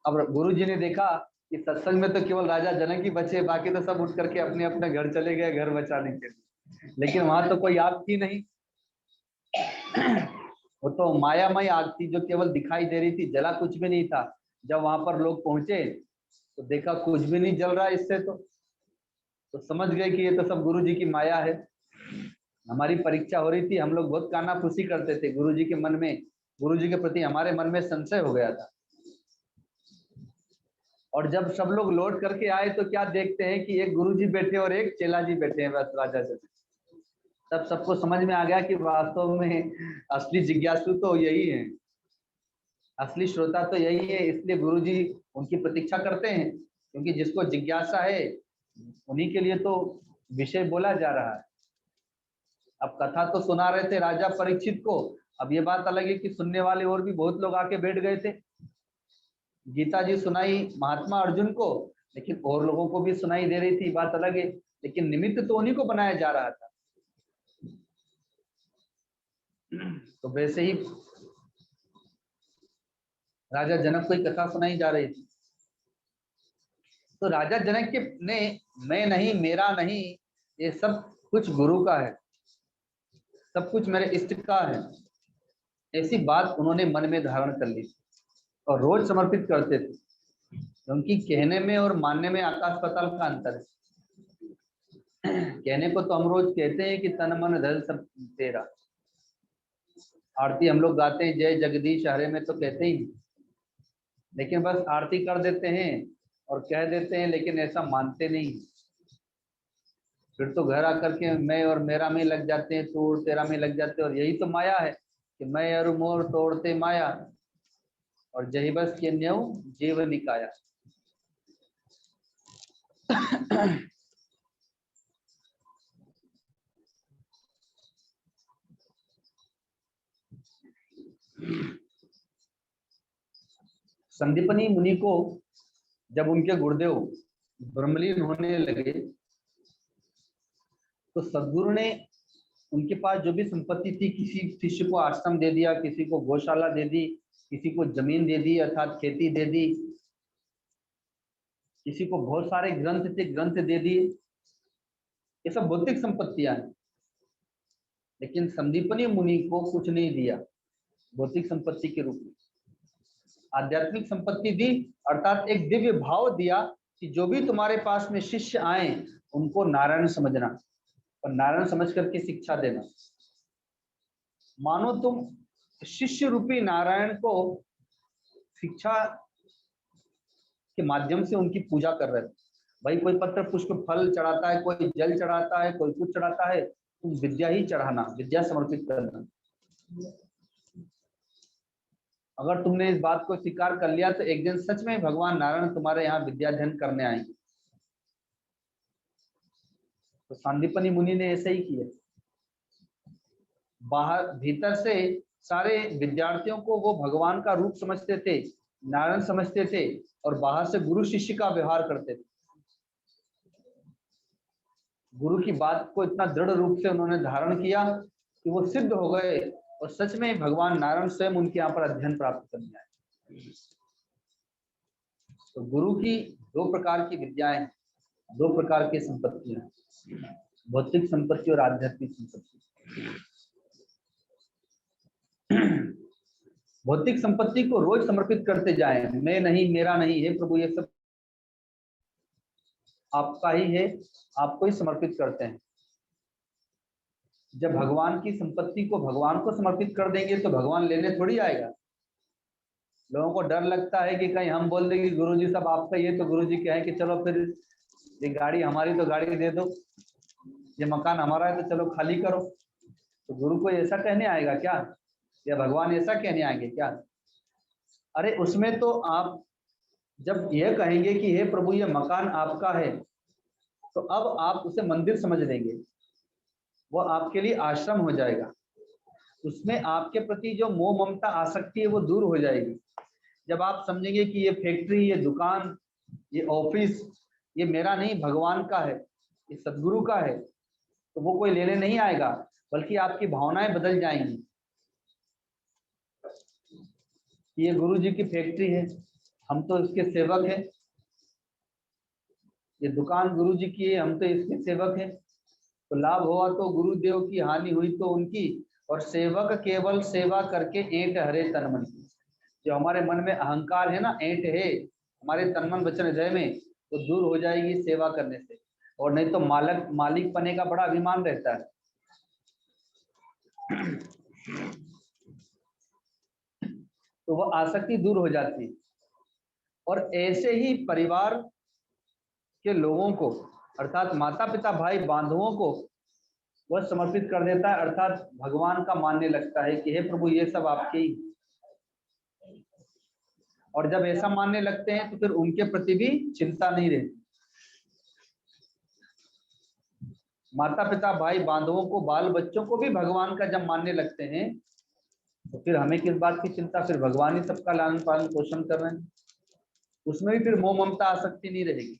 अब गुरुजी ने देखा कि सत्संग में तो केवल राजा जनक ही बचे, बाकी तो सब उठ करके अपने अपने घर चले गए घर बचाने के लिए, लेकिन वहां तो कोई आग थी नहीं। वो तो मायामय आग थी जो केवल दिखाई दे रही थी, जला कुछ भी नहीं था। जब वहां पर लोग पहुंचे तो देखा कुछ भी नहीं जल रहा इससे, तो समझ गए कि ये तो सब गुरुजी की माया है। हमारी परीक्षा हो रही थी, हम लोग बहुत कानाफूसी करते थे गुरुजी के मन में, गुरुजी के प्रति हमारे मन में संशय हो गया था। और जब सब लोग लौट करके आए तो क्या देखते हैं कि एक गुरुजी बैठे और एक चेला जी बैठे हैं बस राजा जी। तब सबको समझ में आ गया कि वास्तव में असली जिज्ञासु तो यही है, असली श्रोता तो यही है। इसलिए गुरुजी उनकी प्रतीक्षा करते हैं, क्योंकि जिसको जिज्ञासा है उन्हीं के लिए तो विषय बोला जा रहा है। अब कथा तो सुना रहे थे राजा परीक्षित को, अब ये बात अलग है कि सुनने वाले और भी बहुत लोग आके बैठ गए थे। गीता जी सुनाई महात्मा अर्जुन को, लेकिन और लोगों को भी सुनाई दे रही थी, बात अलग है, लेकिन निमित्त तो उन्हीं को बनाया जा रहा था। तो वैसे ही राजा जनक को कथा सुनाई जा रही थी। तो राजा जनक के ने मैं नहीं, मेरा नहीं, ये सब कुछ गुरु का है, सब कुछ मेरे इष्ट का है, ऐसी बात उन्होंने मन में धारण कर ली और रोज समर्पित करते थे। उनकी कहने में और मानने में आकाश पाताल का अंतर है। कहने को तो हम रोज कहते हैं कि तन मन धन सब तेरा, आरती हम लोग गाते हैं जय जगदीश हरे में तो कहते ही, लेकिन बस आरती कर देते हैं और कह देते हैं, लेकिन ऐसा मानते नहीं। फिर तो घर आकर के मैं और मेरा में लग जाते हैं, तू और तेरा में लग जाते हैं, और यही तो माया है कि मैं और मोर तोड़ते माया, और जही बस के न्यू जीव निकाया। संदीपनी मुनि को जब उनके गुरुदेव ब्रह्मलीन होने लगे तो सदगुरु ने उनके पास जो भी संपत्ति थी, किसी शिष्य को आश्रम दे दिया, किसी को गौशाला दे दी, किसी को जमीन दे दी अर्थात खेती दे दी, किसी को बहुत सारे ग्रंथ थे ग्रंथ दे दिए। ये सब भौतिक संपत्तियां हैं, लेकिन संदीपनी मुनि को कुछ नहीं दिया भौतिक संपत्ति के रूप में। आध्यात्मिक संपत्ति दी, अर्थात एक दिव्य भाव दिया कि जो भी तुम्हारे पास में शिष्य आए उनको नारायण समझना और नारायण समझ करके शिक्षा देना। मानो तुम शिष्य रूपी नारायण को शिक्षा के माध्यम से उनकी पूजा कर रहे थे। भाई कोई पत्र पुष्प फल चढ़ाता है, कोई जल चढ़ाता है, कोई कुछ चढ़ाता है, तुम विद्या ही चढ़ाना, विद्या समर्पित करना। अगर तुमने इस बात को स्वीकार कर लिया तो एक दिन सच में भगवान नारायण तुम्हारे यहाँ विद्याध्ययन करने आएंगे। तो सांदीपनि मुनि ने ऐसा ही किया। बाहर भीतर से सारे विद्यार्थियों को वो भगवान का रूप समझते थे, नारायण समझते थे, और बाहर से गुरु शिष्य का व्यवहार करते थे। गुरु की बात को इतना दृढ़ रूप से उन्होंने धारण किया कि वो सिद्ध हो गए, और सच में भगवान नारायण स्वयं उनके यहाँ पर अध्ययन प्राप्त करने आए। तो गुरु की दो प्रकार की विद्याएं, दो प्रकार की संपत्तियां, भौतिक संपत्ति और आध्यात्मिक संपत्ति। भौतिक संपत्ति को रोज समर्पित करते जाएं, मैं नहीं, मेरा नहीं है प्रभु, ये सब आपका ही है, आपको ही समर्पित करते हैं। जब भगवान की संपत्ति को भगवान को समर्पित कर देंगे तो भगवान लेने थोड़ी आएगा। लोगों को डर लगता है कि कहीं हम बोल देंगे गुरुजी सब आपका ही है, तो गुरुजी कहें कि चलो फिर ये गाड़ी हमारी तो गाड़ी दे दो, ये मकान हमारा है तो चलो खाली करो। तो गुरु को ऐसा कहने आएगा क्या, या भगवान ऐसा कहने आएंगे क्या? अरे उसमें तो आप जब यह कहेंगे कि हे प्रभु ये मकान आपका है, तो अब आप उसे मंदिर समझ लेंगे, वो आपके लिए आश्रम हो जाएगा। उसमें आपके प्रति जो मोह ममता आसक्ति है वो दूर हो जाएगी। जब आप समझेंगे कि ये फैक्ट्री, ये दुकान, ये ऑफिस, ये मेरा नहीं भगवान का है, ये सदगुरु का है, तो वो कोई लेने नहीं आएगा, बल्कि आपकी भावनाएं बदल जाएंगी। ये गुरु जी की फैक्ट्री है, हम तो इसके सेवक हैं। ये दुकान गुरु जी की है, हम तो इसके सेवक हैं। तो लाभ हुआ तो गुरुदेव की, हानि हुई तो उनकी। और सेवक केवल सेवा करके ऐंठ हरे तन मन की। जो हमारे मन में अहंकार है ना, ऐंठ है हमारे तन मन वचन हृदय में, तो दूर हो जाएगी सेवा करने से। और नहीं तो मालिक पने का बड़ा अभिमान रहता है। तो वह आसक्ति दूर हो जाती है। और ऐसे ही परिवार के लोगों को, अर्थात माता पिता भाई बांधवों को वह समर्पित कर देता है, अर्थात भगवान का मानने लगता है कि हे प्रभु ये सब आपके ही। और जब ऐसा मानने लगते हैं तो फिर उनके प्रति भी चिंता नहीं रहती। माता पिता भाई बांधवों को, बाल बच्चों को भी भगवान का जब मानने लगते हैं तो फिर हमें किस बात की चिंता, फिर भगवान ही सबका लालन पालन पोषण कर रहे हैं। उसमें भी फिर मोह ममता आसक्ति नहीं रहेगी।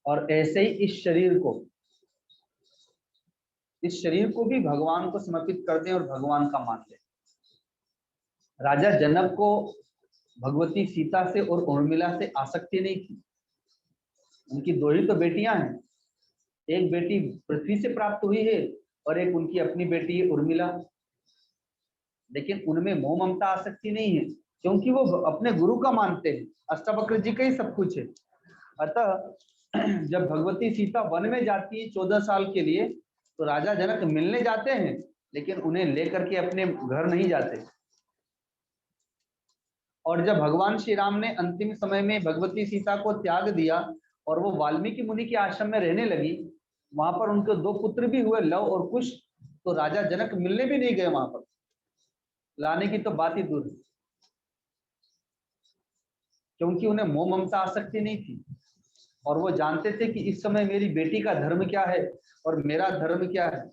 और ऐसे ही इस शरीर को भी भगवान को समर्पित कर दें और भगवान का मान लें। राजा जनक को भगवती सीता से और उर्मिला से आसक्ति नहीं थी। उनकी दो ही तो बेटियां हैं, एक बेटी पृथ्वी से प्राप्त हुई है और एक उनकी अपनी बेटी है उर्मिला। लेकिन उनमें मोह ममता आसक्ति नहीं है, क्योंकि वो अपने गुरु का मानते हैं, अष्टावक्र जी का ही सब कुछ है। अतः जब भगवती सीता वन में जाती है 14 साल के लिए, तो राजा जनक मिलने जाते हैं, लेकिन उन्हें लेकर के अपने घर नहीं जाते। और जब भगवान श्री राम ने अंतिम समय में भगवती सीता को त्याग दिया और वो वाल्मीकि मुनि के आश्रम में रहने लगी, वहां पर उनके दो पुत्र भी हुए, लव और कुश। तो राजा जनक मिलने भी नहीं गए वहां पर, लाने की तो बात ही दूर है, क्योंकि उन्हें मोह ममता आसक्ति नहीं थी। और वो जानते थे कि इस समय मेरी बेटी का धर्म क्या है और मेरा धर्म क्या है।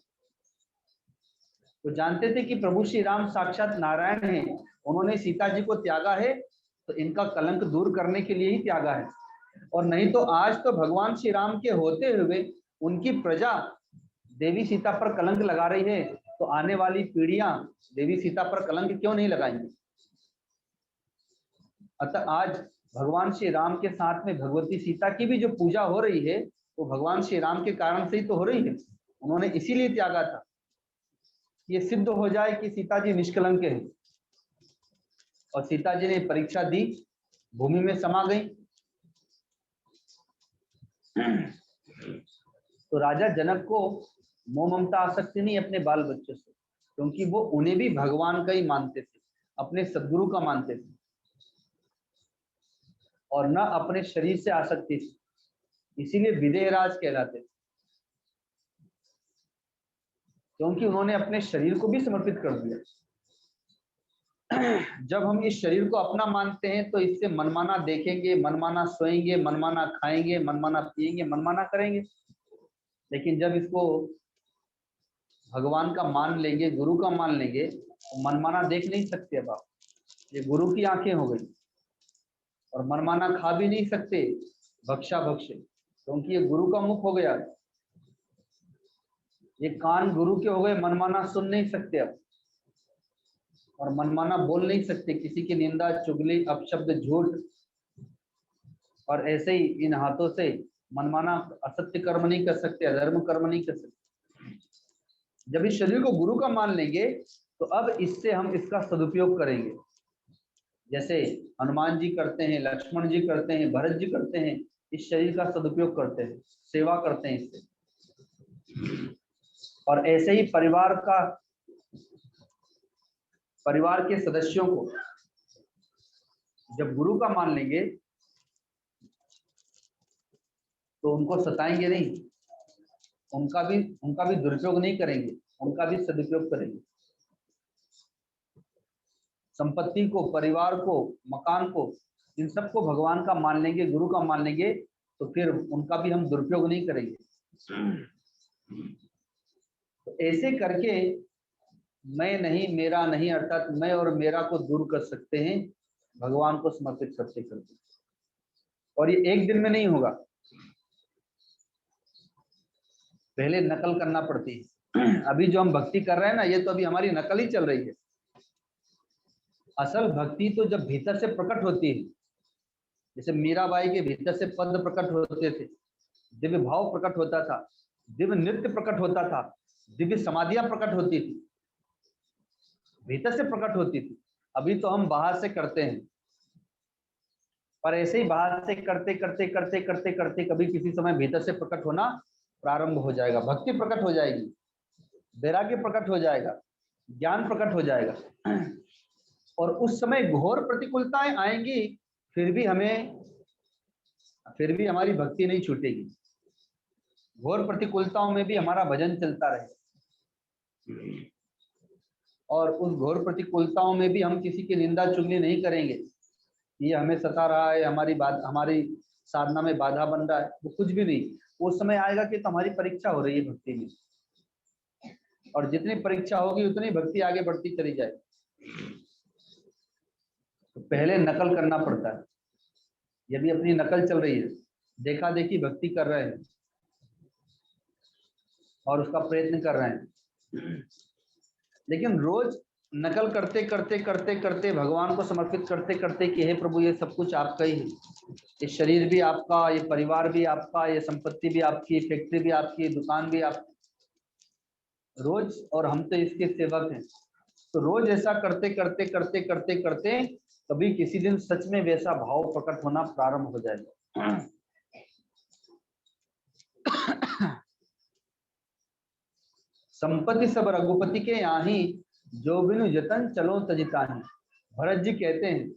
वो जानते थे कि प्रभु श्री राम साक्षात नारायण हैं, उन्होंने सीता जी को त्यागा है तो इनका कलंक दूर करने के लिए ही त्यागा है। और नहीं तो आज तो भगवान श्री राम के होते हुए उनकी प्रजा देवी सीता पर कलंक लगा रही है, तो आने वाली पीढ़ियां देवी सीता पर कलंक क्यों नहीं लगाएंगी। अतः आज भगवान श्री राम के साथ में भगवती सीता की भी जो पूजा हो रही है, वो भगवान श्री राम के कारण से ही तो हो रही है। उन्होंने इसीलिए त्यागा था, ये सिद्ध हो जाए कि सीता जी निष्कलंक है। और सीता जी ने परीक्षा दी, भूमि में समा गई। तो राजा जनक को मोह ममता आसक्ति नहीं अपने बाल बच्चों से, क्योंकि वो उन्हें भी भगवान का ही मानते थे, अपने सदगुरु का मानते थे, और न अपने शरीर से आसक्ति थी। इसीलिए विदेहराज कहलाते थे, क्योंकि उन्होंने अपने शरीर को भी समर्पित कर दिया। जब हम इस शरीर को अपना मानते हैं तो इससे मनमाना देखेंगे, मनमाना सोएंगे, मनमाना खाएंगे, मनमाना पिएंगे, मनमाना करेंगे। लेकिन जब इसको भगवान का मान लेंगे, गुरु का मान लेंगे, तो मनमाना देख नहीं सकते। अब आप, ये गुरु की आंखें हो गई। और मनमाना खा भी नहीं सकते, भक्षा भक्ष, क्योंकि ये गुरु का मुख हो गया। ये कान गुरु के हो गए, मनमाना सुन नहीं सकते अब, और मनमाना बोल नहीं सकते, किसी की निंदा, चुगली, अपशब्द, झूठ। और ऐसे ही इन हाथों से मनमाना असत्य कर्म नहीं कर सकते, अधर्म कर्म नहीं कर सकते। जब इस शरीर को गुरु का मान लेंगे तो अब इससे हम इसका सदुपयोग करेंगे, जैसे हनुमान जी करते हैं, लक्ष्मण जी करते हैं, भरत जी करते हैं। इस शरीर का सदुपयोग करते हैं, सेवा करते हैं इससे। और ऐसे ही परिवार के सदस्यों को जब गुरु का मान लेंगे तो उनको सताएंगे नहीं, उनका भी दुरुपयोग नहीं करेंगे, उनका भी सदुपयोग करेंगे। संपत्ति को, परिवार को, मकान को, इन सबको भगवान का मान लेंगे, गुरु का मान लेंगे, तो फिर उनका भी हम दुरुपयोग नहीं करेंगे। तो ऐसे करके मैं नहीं, मेरा नहीं, अर्थात मैं और मेरा को दूर कर सकते हैं भगवान को समर्पित करते करते। और ये एक दिन में नहीं होगा, पहले नकल करना पड़ती है। अभी जो हम भक्ति कर रहे हैं ना, ये तो अभी हमारी नकल ही चल रही है। असल भक्ति तो जब भीतर से प्रकट होती है, जैसे मीराबाई के भीतर से पद प्रकट होते थे, दिव्य भाव प्रकट होता था, दिव्य नृत्य प्रकट होता था, दिव्य समाधियां प्रकट होती थी, भीतर से प्रकट होती थी। अभी तो हम बाहर से करते हैं, पर ऐसे ही बाहर से करते करते करते करते करते कभी किसी समय भीतर से प्रकट होना प्रारंभ हो जाएगा। भक्ति प्रकट हो जाएगी, वैराग्य प्रकट हो जाएगा, ज्ञान प्रकट हो जाएगा। और उस समय घोर प्रतिकूलताएं आएंगी, फिर भी हमारी भक्ति नहीं छूटेगी। घोर प्रतिकूलताओं में भी हमारा भजन चलता रहे, और उस घोर प्रतिकूलताओं में भी हम किसी की निंदा चुगली नहीं करेंगे, ये हमें सता रहा है, हमारी साधना में बाधा बन रहा है, वो कुछ भी नहीं। उस समय आएगा कि तो हमारी परीक्षा हो रही है भक्ति में, और जितनी परीक्षा होगी उतनी भक्ति आगे बढ़ती चली जाएगी। तो पहले नकल करना पड़ता है। यदि अपनी नकल चल रही है, देखा देखी भक्ति कर रहे हैं और उसका प्रयत्न कर रहे हैं, लेकिन रोज नकल करते करते करते करते भगवान को समर्पित करते करते कि हे प्रभु, ये सब कुछ आपका ही है, ये शरीर भी आपका, ये परिवार भी आपका, ये संपत्ति भी आपकी, फैक्ट्री भी आपकी, दुकान भी आपकी, रोज, और हम तो इसके सेवक हैं। तो रोज ऐसा करते करते करते करते करते कभी किसी दिन सच में वैसा भाव प्रकट होना प्रारंभ हो जाएगा। संपत्ति सब रघुपति के यहाँ, जो बिनु जतन चलो तजिता है। भरत जी कहते हैं,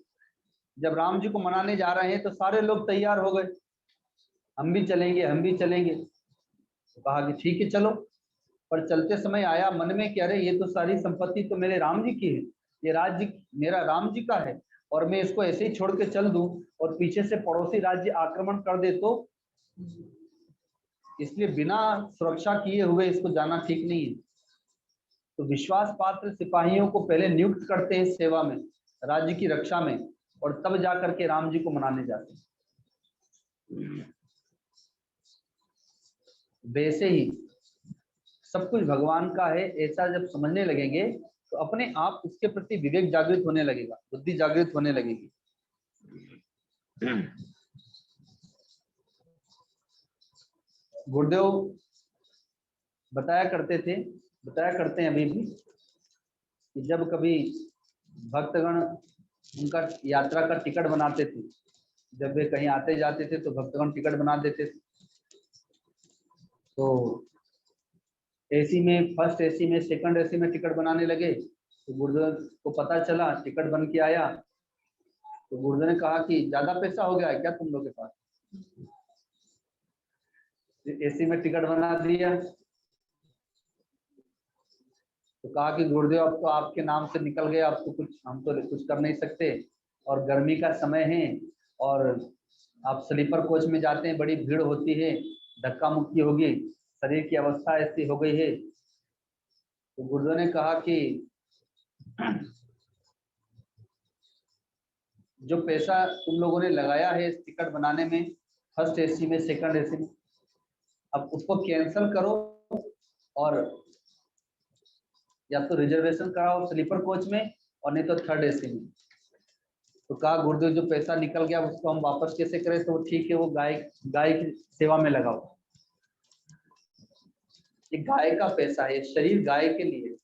जब राम जी को मनाने जा रहे हैं तो सारे लोग तैयार हो गए, हम भी चलेंगे, हम भी चलेंगे। तो कहा कि ठीक है चलो। पर चलते समय आया मन में कि अरे, ये तो सारी संपत्ति तो मेरे राम जी की है, ये राज्य मेरा राम जी का है, और मैं इसको ऐसे ही छोड़ के चल दूं और पीछे से पड़ोसी राज्य आक्रमण कर दे तो, इसलिए बिना सुरक्षा किए हुए इसको जाना ठीक नहीं है। तो विश्वास पात्र सिपाहियों को पहले नियुक्त करते हैं सेवा में, राज्य की रक्षा में, और तब जाकर के राम जी को मनाने जाते हैं। वैसे ही सब कुछ भगवान का है, ऐसा जब समझने लगेंगे तो अपने आप उसके प्रति विवेक जागृत होने लगेगा, बुद्धि जागृत होने लगेगी। गुरुदेव बताया करते हैं अभी भी, कि जब कभी भक्तगण उनका यात्रा का टिकट बनाते थे, जब वे कहीं आते जाते थे तो भक्तगण टिकट बना देते थे। तो एसी में, फर्स्ट एसी में, सेकंड एसी में टिकट बनाने लगे। तो गुरुदेव को पता चला, टिकट बन के आया, तो गुरुदेव ने कहा कि ज्यादा पैसा हो गया है क्या तुम लोग के पास, एसी में टिकट बना दिया। तो तो कहा कि गुरुदेव अब तो आपके नाम से निकल गए, अब तो कुछ हम तो कुछ कर नहीं सकते, और गर्मी का समय है और आप स्लीपर कोच में जाते हैं, बड़ी भीड़ होती है, धक्का मुक्की होगी, शरीर की अवस्था ऐसी हो गई है। तो गुरुदेव ने कहा कि जो पैसा तुम लोगों ने लगाया है इस टिकट बनाने में, फर्स्ट एसी में, सेकंड एसी में, अब उसको कैंसिल करो और या तो रिजर्वेशन कराओ स्लीपर कोच में, और नहीं तो थर्ड एसी में। तो कहा गुरुदेव जो पैसा निकल गया उसको हम वापस कैसे करें? तो ठीक है, वो गाय की सेवा में लगाओ। ये गाय का पैसा है, शरीर गाय के लिए,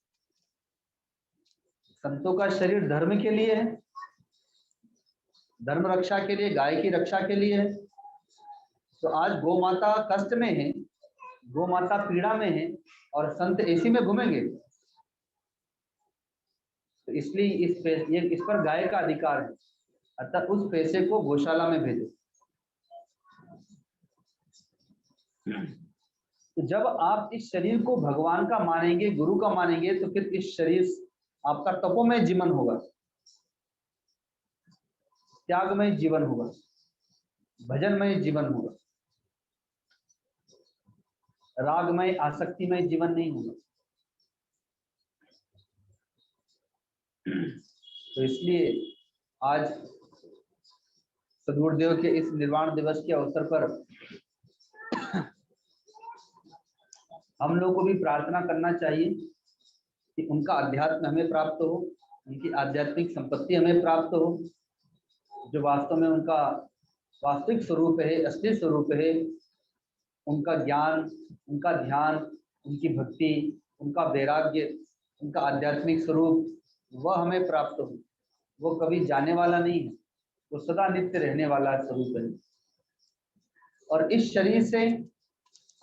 संतों का शरीर धर्म के लिए है, धर्म रक्षा के लिए, गाय की रक्षा के लिए है। तो आज गौ माता कष्ट में है, गौ माता पीड़ा में है, और संत एसी में घूमेंगे। तो इसलिए इस पर गाय का अधिकार है, अतः उस पैसे को गौशाला में भेजो। तो जब आप इस शरीर को भगवान का मानेंगे, गुरु का मानेंगे, तो फिर इस शरीर आपका तपोमय जीवन होगा, त्यागमय जीवन होगा, भजनमय जीवन होगा, रागमय आसक्तिमय जीवन नहीं होगा। तो इसलिए आज सद्गुरुदेव के इस निर्वाण दिवस के अवसर पर हम लोग को भी प्रार्थना करना चाहिए कि उनका अध्यात्म हमें प्राप्त हो, उनकी आध्यात्मिक संपत्ति हमें प्राप्त हो, जो वास्तव में उनका वास्तविक स्वरूप है, असली स्वरूप है। उनका ज्ञान, उनका ध्यान, उनकी भक्ति, उनका वैराग्य, उनका आध्यात्मिक स्वरूप, वह हमें प्राप्त हो। वो कभी जाने वाला नहीं है, वो सदा नित्य रहने वाला स्वरूप है। और इस शरीर से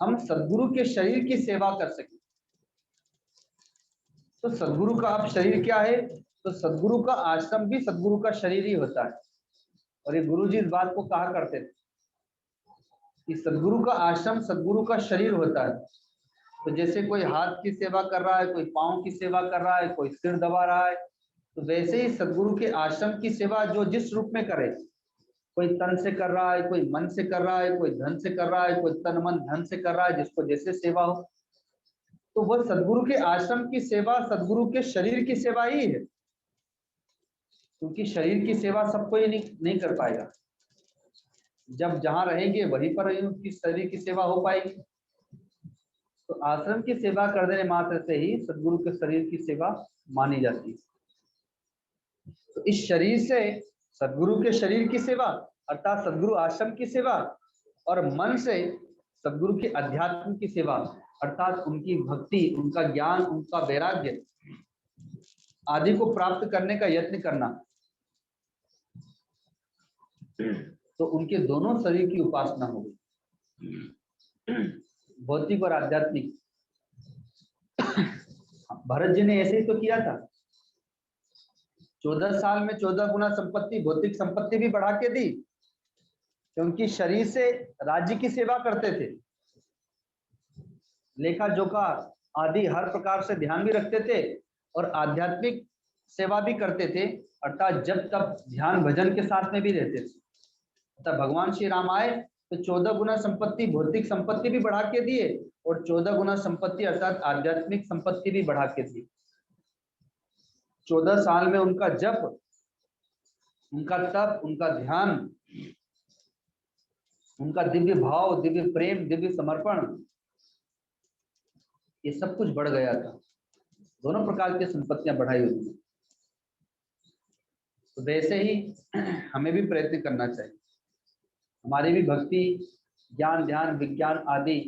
हम सद्गुरु के शरीर की सेवा कर सकें। तो सद्गुरु का आप शरीर क्या है? तो सद्गुरु का आश्रम भी सद्गुरु का शरीर ही होता है। और ये गुरु जी इस बात को कहा करते थे कि सद्गुरु का आश्रम सद्गुरु का शरीर होता है। तो जैसे कोई हाथ की सेवा कर रहा है, कोई पाँव की सेवा कर रहा है, कोई सिर दबा रहा है, तो वैसे ही सद्गुरु के आश्रम की सेवा जो जिस रूप में करे, कोई तन से कर रहा है, कोई मन से कर रहा है, कोई धन से कर रहा है, कोई तन मन धन से कर रहा है, जिसको जैसे सेवा हो, तो वह सद्गुरु के आश्रम की सेवा सद्गुरु के शरीर की सेवा ही है। क्योंकि शरीर की सेवा सब कोई नहीं कर पाएगा। जब जहां रहेंगे वहीं पर उनकी शरीर की सेवा हो पाएगी। तो आश्रम की सेवा कर देने मात्र से ही सद्गुरु के शरीर की सेवा मानी जाती है। तो इस शरीर से सद्गुरु के शरीर की सेवा अर्थात सद्गुरु आश्रम की सेवा, और मन से सद्गुरु के अध्यात्म की सेवा अर्थात उनकी भक्ति, उनका ज्ञान, उनका वैराग्य आदि को प्राप्त करने का यत्न करना। तो उनके दोनों शरीर की उपासना होगी, भौतिक और आध्यात्मिक। भरत जी ने ऐसे ही तो किया था। 14 साल में 14 गुना संपत्ति, भौतिक संपत्ति भी बढ़ा के दी, क्योंकि शरीर से राज्य की सेवा करते थे, लेखा जोखा आदि हर प्रकार से ध्यान भी रखते थे, और आध्यात्मिक सेवा भी करते थे, अर्थात जब तब ध्यान भजन के साथ में भी रहते थे। अर्थात भगवान श्री राम आए तो 14 गुना संपत्ति, भौतिक संपत्ति भी बढ़ा के दिए, और 14 गुना संपत्ति अर्थात आध्यात्मिक संपत्ति भी बढ़ा के दी। 14 साल में उनका जप, उनका तप, उनका ध्यान, उनका दिव्य भाव, दिव्य प्रेम, दिव्य समर्पण, ये सब कुछ बढ़ गया था। दोनों प्रकार की संपत्तियां बढ़ाई हुई। तो वैसे ही हमें भी प्रयत्न करना चाहिए, हमारी भी भक्ति, ज्ञान, ध्यान, विज्ञान आदि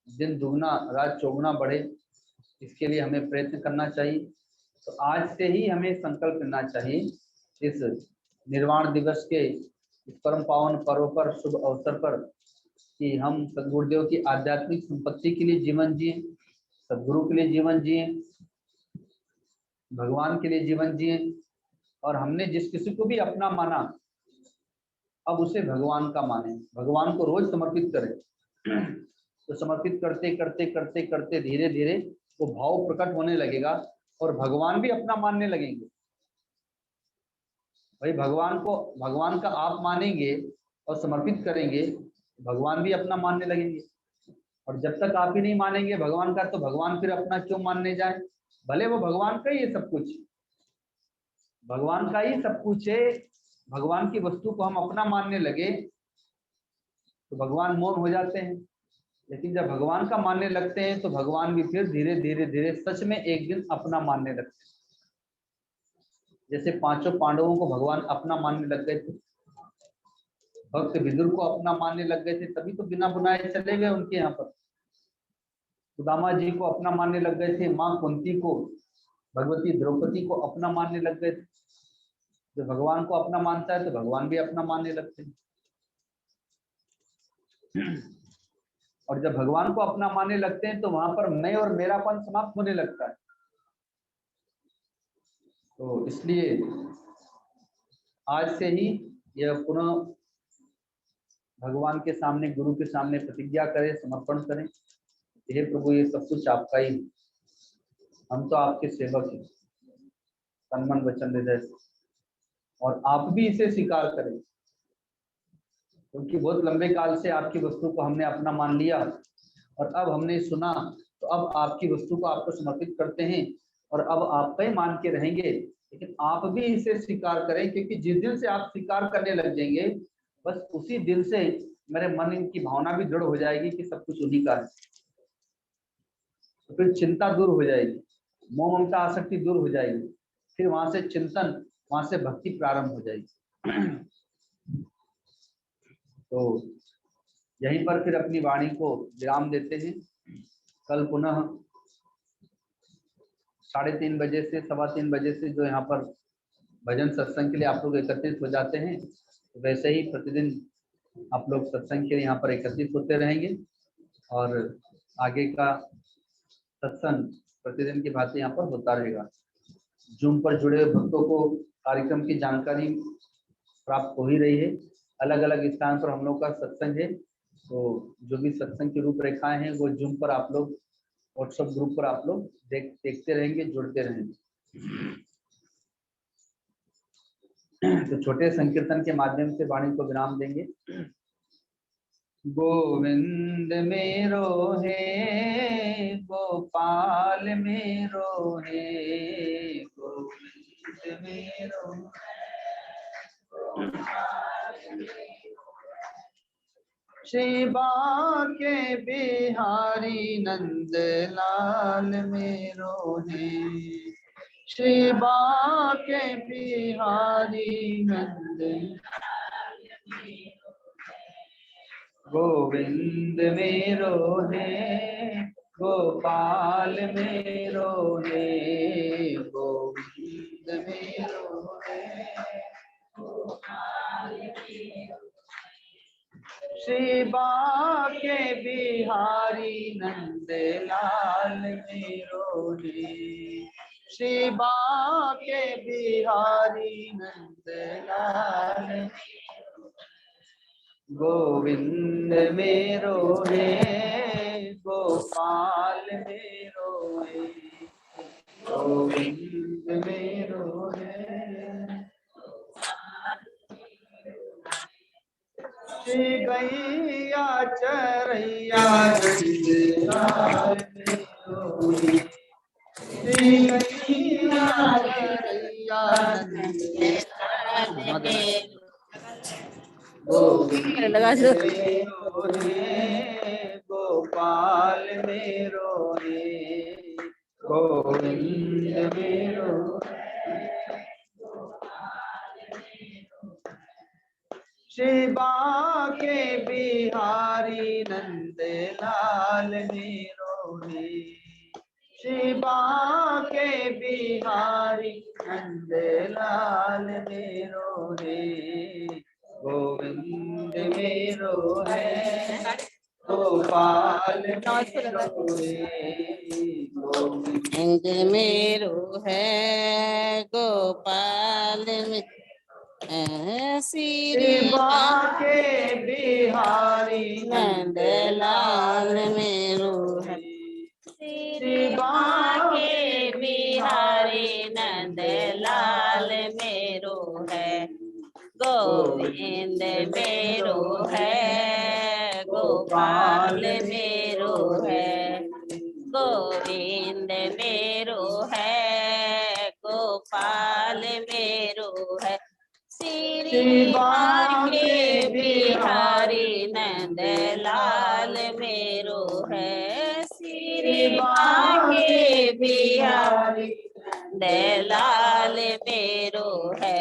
दिन दुगना रात चौगुना बढ़े, इसके लिए हमें प्रयत्न करना चाहिए। तो आज से ही हमें संकल्प करना चाहिए इस निर्वाण दिवस के इस परम पावन पर्व पर, शुभ अवसर पर, कि हम सद्गुरुदेव की आध्यात्मिक संपत्ति के लिए जीवन जिए, सद्गुरु के लिए जीवन जिए, भगवान के लिए जीवन जिए, और हमने जिस किसी को भी अपना माना अब उसे भगवान का माने, भगवान को रोज समर्पित करें। तो समर्पित करते करते करते करते धीरे धीरे वो भाव प्रकट होने लगेगा, और भगवान भी अपना मानने लगेंगे। भाई भगवान का आप मानेंगे और समर्पित करेंगे, भगवान भी अपना मानने लगेंगे। और जब तक आप ही नहीं मानेंगे भगवान का, तो भगवान फिर अपना क्यों मानने जाए? भले वो भगवान का ही है सब कुछ, भगवान का ही सब कुछ है। भगवान की वस्तु को हम अपना मानने लगे तो भगवान मौन हो जाते हैं। लेकिन जब भगवान का मानने लगते हैं तो भगवान भी फिर धीरे धीरे धीरे सच में एक दिन अपना मानने लगते हैं। जैसे पांचों पांडवों को भगवान अपना मानने लग गए थे, भक्त विदुर को अपना मानने लग गए थे, तभी तो बिना बुलाए चले गए उनके यहाँ पर। सुदामा जी को अपना मानने लग गए थे, माँ कुंती को, भगवती द्रौपदी को अपना मानने लग गए थे। जब भगवान को अपना मानता है तो भगवान भी अपना मानने लगते हैं। और जब भगवान को अपना मानने लगते हैं तो वहां पर मैं और मेरापन समाप्त होने लगता है। तो इसलिए आज से ही यह पुनः भगवान के सामने, गुरु के सामने प्रतिज्ञा करें, समर्पण करें, हे प्रभु ये सब कुछ आपका ही, हम तो आपके सेवक हैं तन मन वचन हृदय से, और आप भी इसे स्वीकार करें, क्योंकि बहुत लंबे काल से आपकी वस्तु को हमने अपना मान लिया और अब हमने सुना, तो अब आपकी वस्तु को आपको समर्पित करते हैं और अब आपका ही मान के रहेंगे। लेकिन आप भी इसे स्वीकार करें, क्योंकि जिस दिन से आप स्वीकार करने लग जाएंगे, बस उसी दिन से मेरे मन की भावना भी दृढ़ हो जाएगी कि सब कुछ उन्हीं का है। तो फिर चिंता दूर हो जाएगी, मोह ममता आसक्ति दूर हो जाएगी, फिर वहां से चिंतन, वहां से भक्ति प्रारंभ हो जाएगी। तो यहीं पर फिर अपनी वाणी को विराम देते हैं। कल पुनः 3:30 बजे से 3:15 बजे से जो यहाँ पर भजन सत्संग के लिए आप लोग एकत्रित हो जाते हैं, तो वैसे ही प्रतिदिन आप लोग सत्संग के लिए यहाँ पर एकत्रित होते रहेंगे और आगे का सत्संग प्रतिदिन की भांति यहाँ पर होता रहेगा। जूम पर जुड़े भक्तों को कार्यक्रम की जानकारी प्राप्त हो ही रही है। अलग अलग स्थान पर हम लोग का सत्संग है, तो जो भी सत्संग की रूपरेखाएं हैं वो जूम पर आप लोग, व्हाट्सएप ग्रुप पर आप लोग देखते रहेंगे, जुड़ते रहेंगे। तो छोटे संकीर्तन के माध्यम से वाणी को विराम देंगे। गोविंद मेरो है, गोपाल मेरो है, गोविंद मेरो शिवा के बिहारी नंद लाल मेरो है, शिवा के बिहारी नंद। गोविंद मेरो है, गोपाल मेरो है, गोविंद मेरो है, शिवा के बिहारी नंद लाल मेरो है, शिवा के बिहारी नंद लाल। गोविंद मेरो है, गोपाल मेरो है, गोविंद मेरो है। श्री गैया चरैया मेरो है, श्री गैया चरैया गोविंद मेरो है, गोपाल मेरो है, गोविंद मेरो है। शिवा के बिहारी नंद लाल मेरो है, शिवा के बिहारी नंद लाल मेरो है, गोविंद मेरो है, गोपाल मेरो है, गोविंद मेरो है, गोपाल शिवा के बिहारी नंद लाल मेरो है, शिवा के बिहारी गोविंद मेरो है गोपाल मेरो है गोविंद मेरो है गोपाल मेरो है श्री बांके बिहारी नंद लाल मेरो है श्री बांके बिहारी नंद लाल मेरो है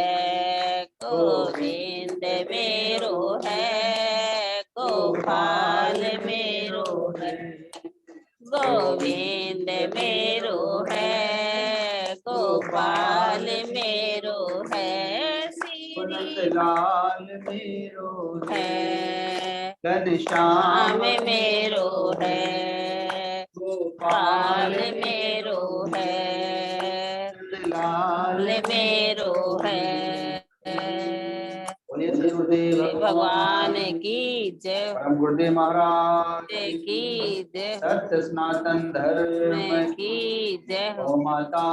गोविंद मेरो है गोपाल मेरो है गोविंद मेरो है गोपाल मेरो है श्री लाल मेरो है घनश्याम मेरो है गोपाल मेरो है लाल मेरो है बोलिए गुरुदेव भगवान की जय परम गुरुदेव महाराज की जय सत्य सनातन धर्म की जय गौ माता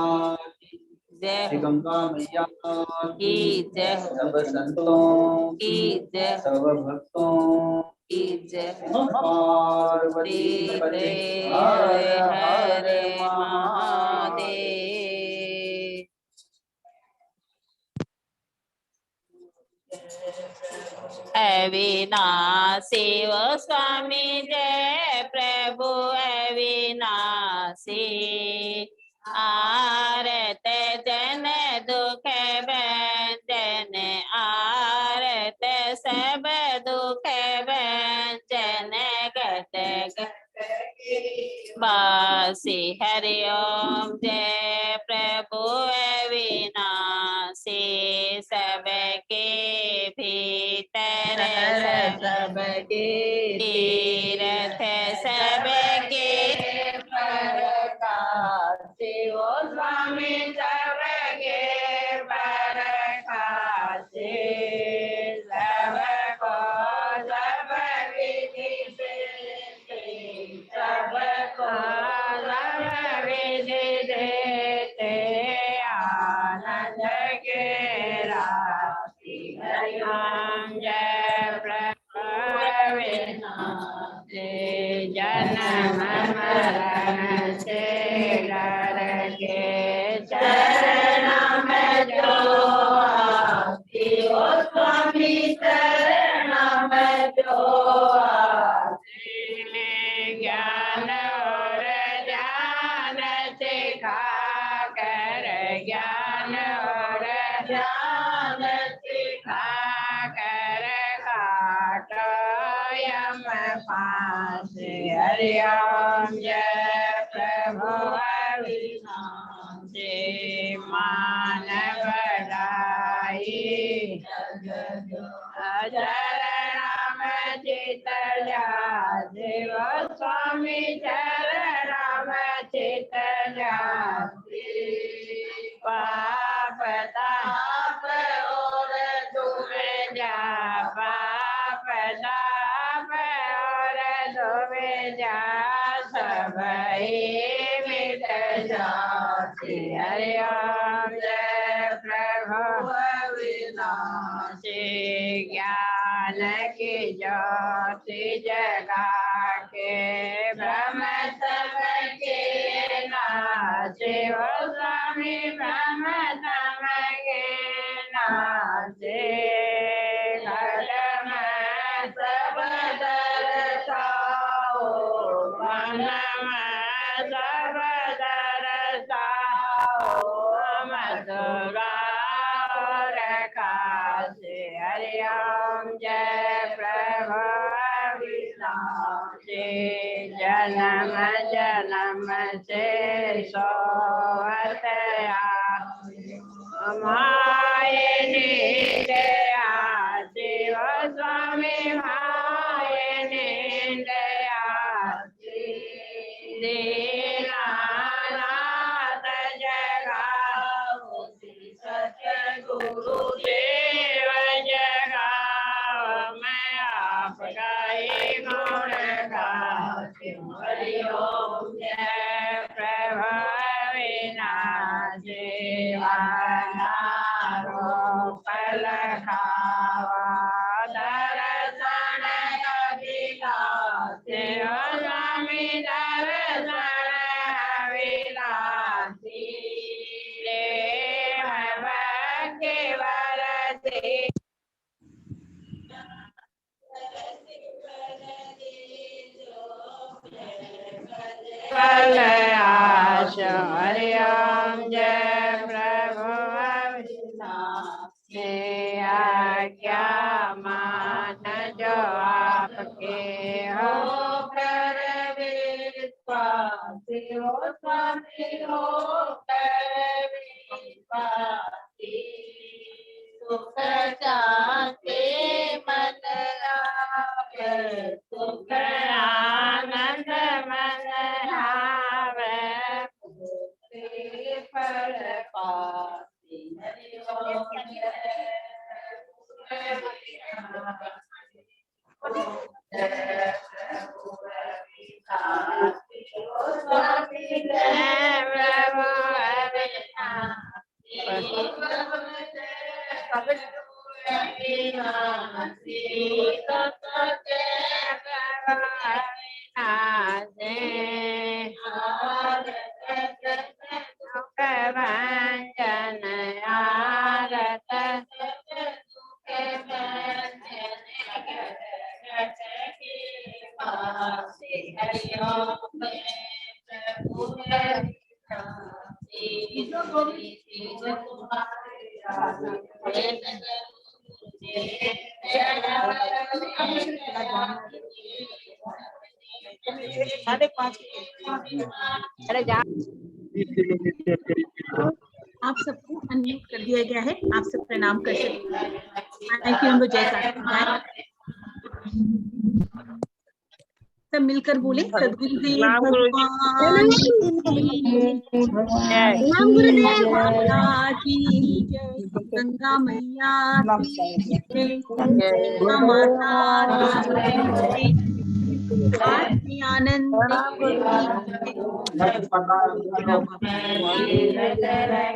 जय श्री गंगा मैया की जय सब संतों की जय सब भक्तों की जय पार्वती पते हर हर महादेव। अविनाशी वो स्वामी जय प्रभु अविनाशी आरत जन दुख भंजन आरत सब दुख भंजन गत बासी हरि ओम जय प्रभु अविनाशी सबके भीतर सबके तीर्थ सबके परकाशी ओ स्वामी सबके परकाशी सबको सब विधि सबको सब विधि देते आनंद के राशि हरि ओम जय प्रभु अविनाशी जन्म मरण से डर के चरण में जो आती ओ स्वामी शरण में जो आती ज्ञान और ज्ञान सिखा कर ज्ञान और ज्ञान सिखा कर काटो यम पास हरि ओम जय प्रभु अविनाशी मान बढ़ाई चरण में चित शिव स्वामी चरण में चित पाप ताप और तुम्हें जा पाप ताप और तुम्हें जा सब मिट जाती हरि ओम जय प्रभु अविनाशी ज्ञान की ज्योति जगा के ब्रह्म सबके नाचे वो स्वामी ब्रह्म सबके नाचे घर में सब दर्शाओ मन में सब दर्शाओ मथुरा और काशी हरि ओम जय प्रभु अविनाशी जन्म जन्म से सोवत माये नींद आती वो स्वामी माये नींद आती दीनानाथ जगाओ सच गुरुदेव जगाओ मैं आपका ही गुण गाती हूँ हरि ओम जय प्रभु अविनाशी वाला रो पल खावा फल आश हरि ओम जय प्रभु अविनाशी आज्ञा मान जो आपके हो कर विश्वासी हो स्वामी हो कर विश्वासी सुख शांति मन आवे सुख आनंद मन आवे फल पासी हरि ओम आप सबको अनम्यूट कर दिया गया है, आप सब प्रणाम कर सकते हैं। Thank you. हम लोग जयकार सब मिलकर बोले सदगुरुदेव भगवान राम गुरुदेव महाराज की जय, गंगा मैया की जय, माता आरती आनंद की जय।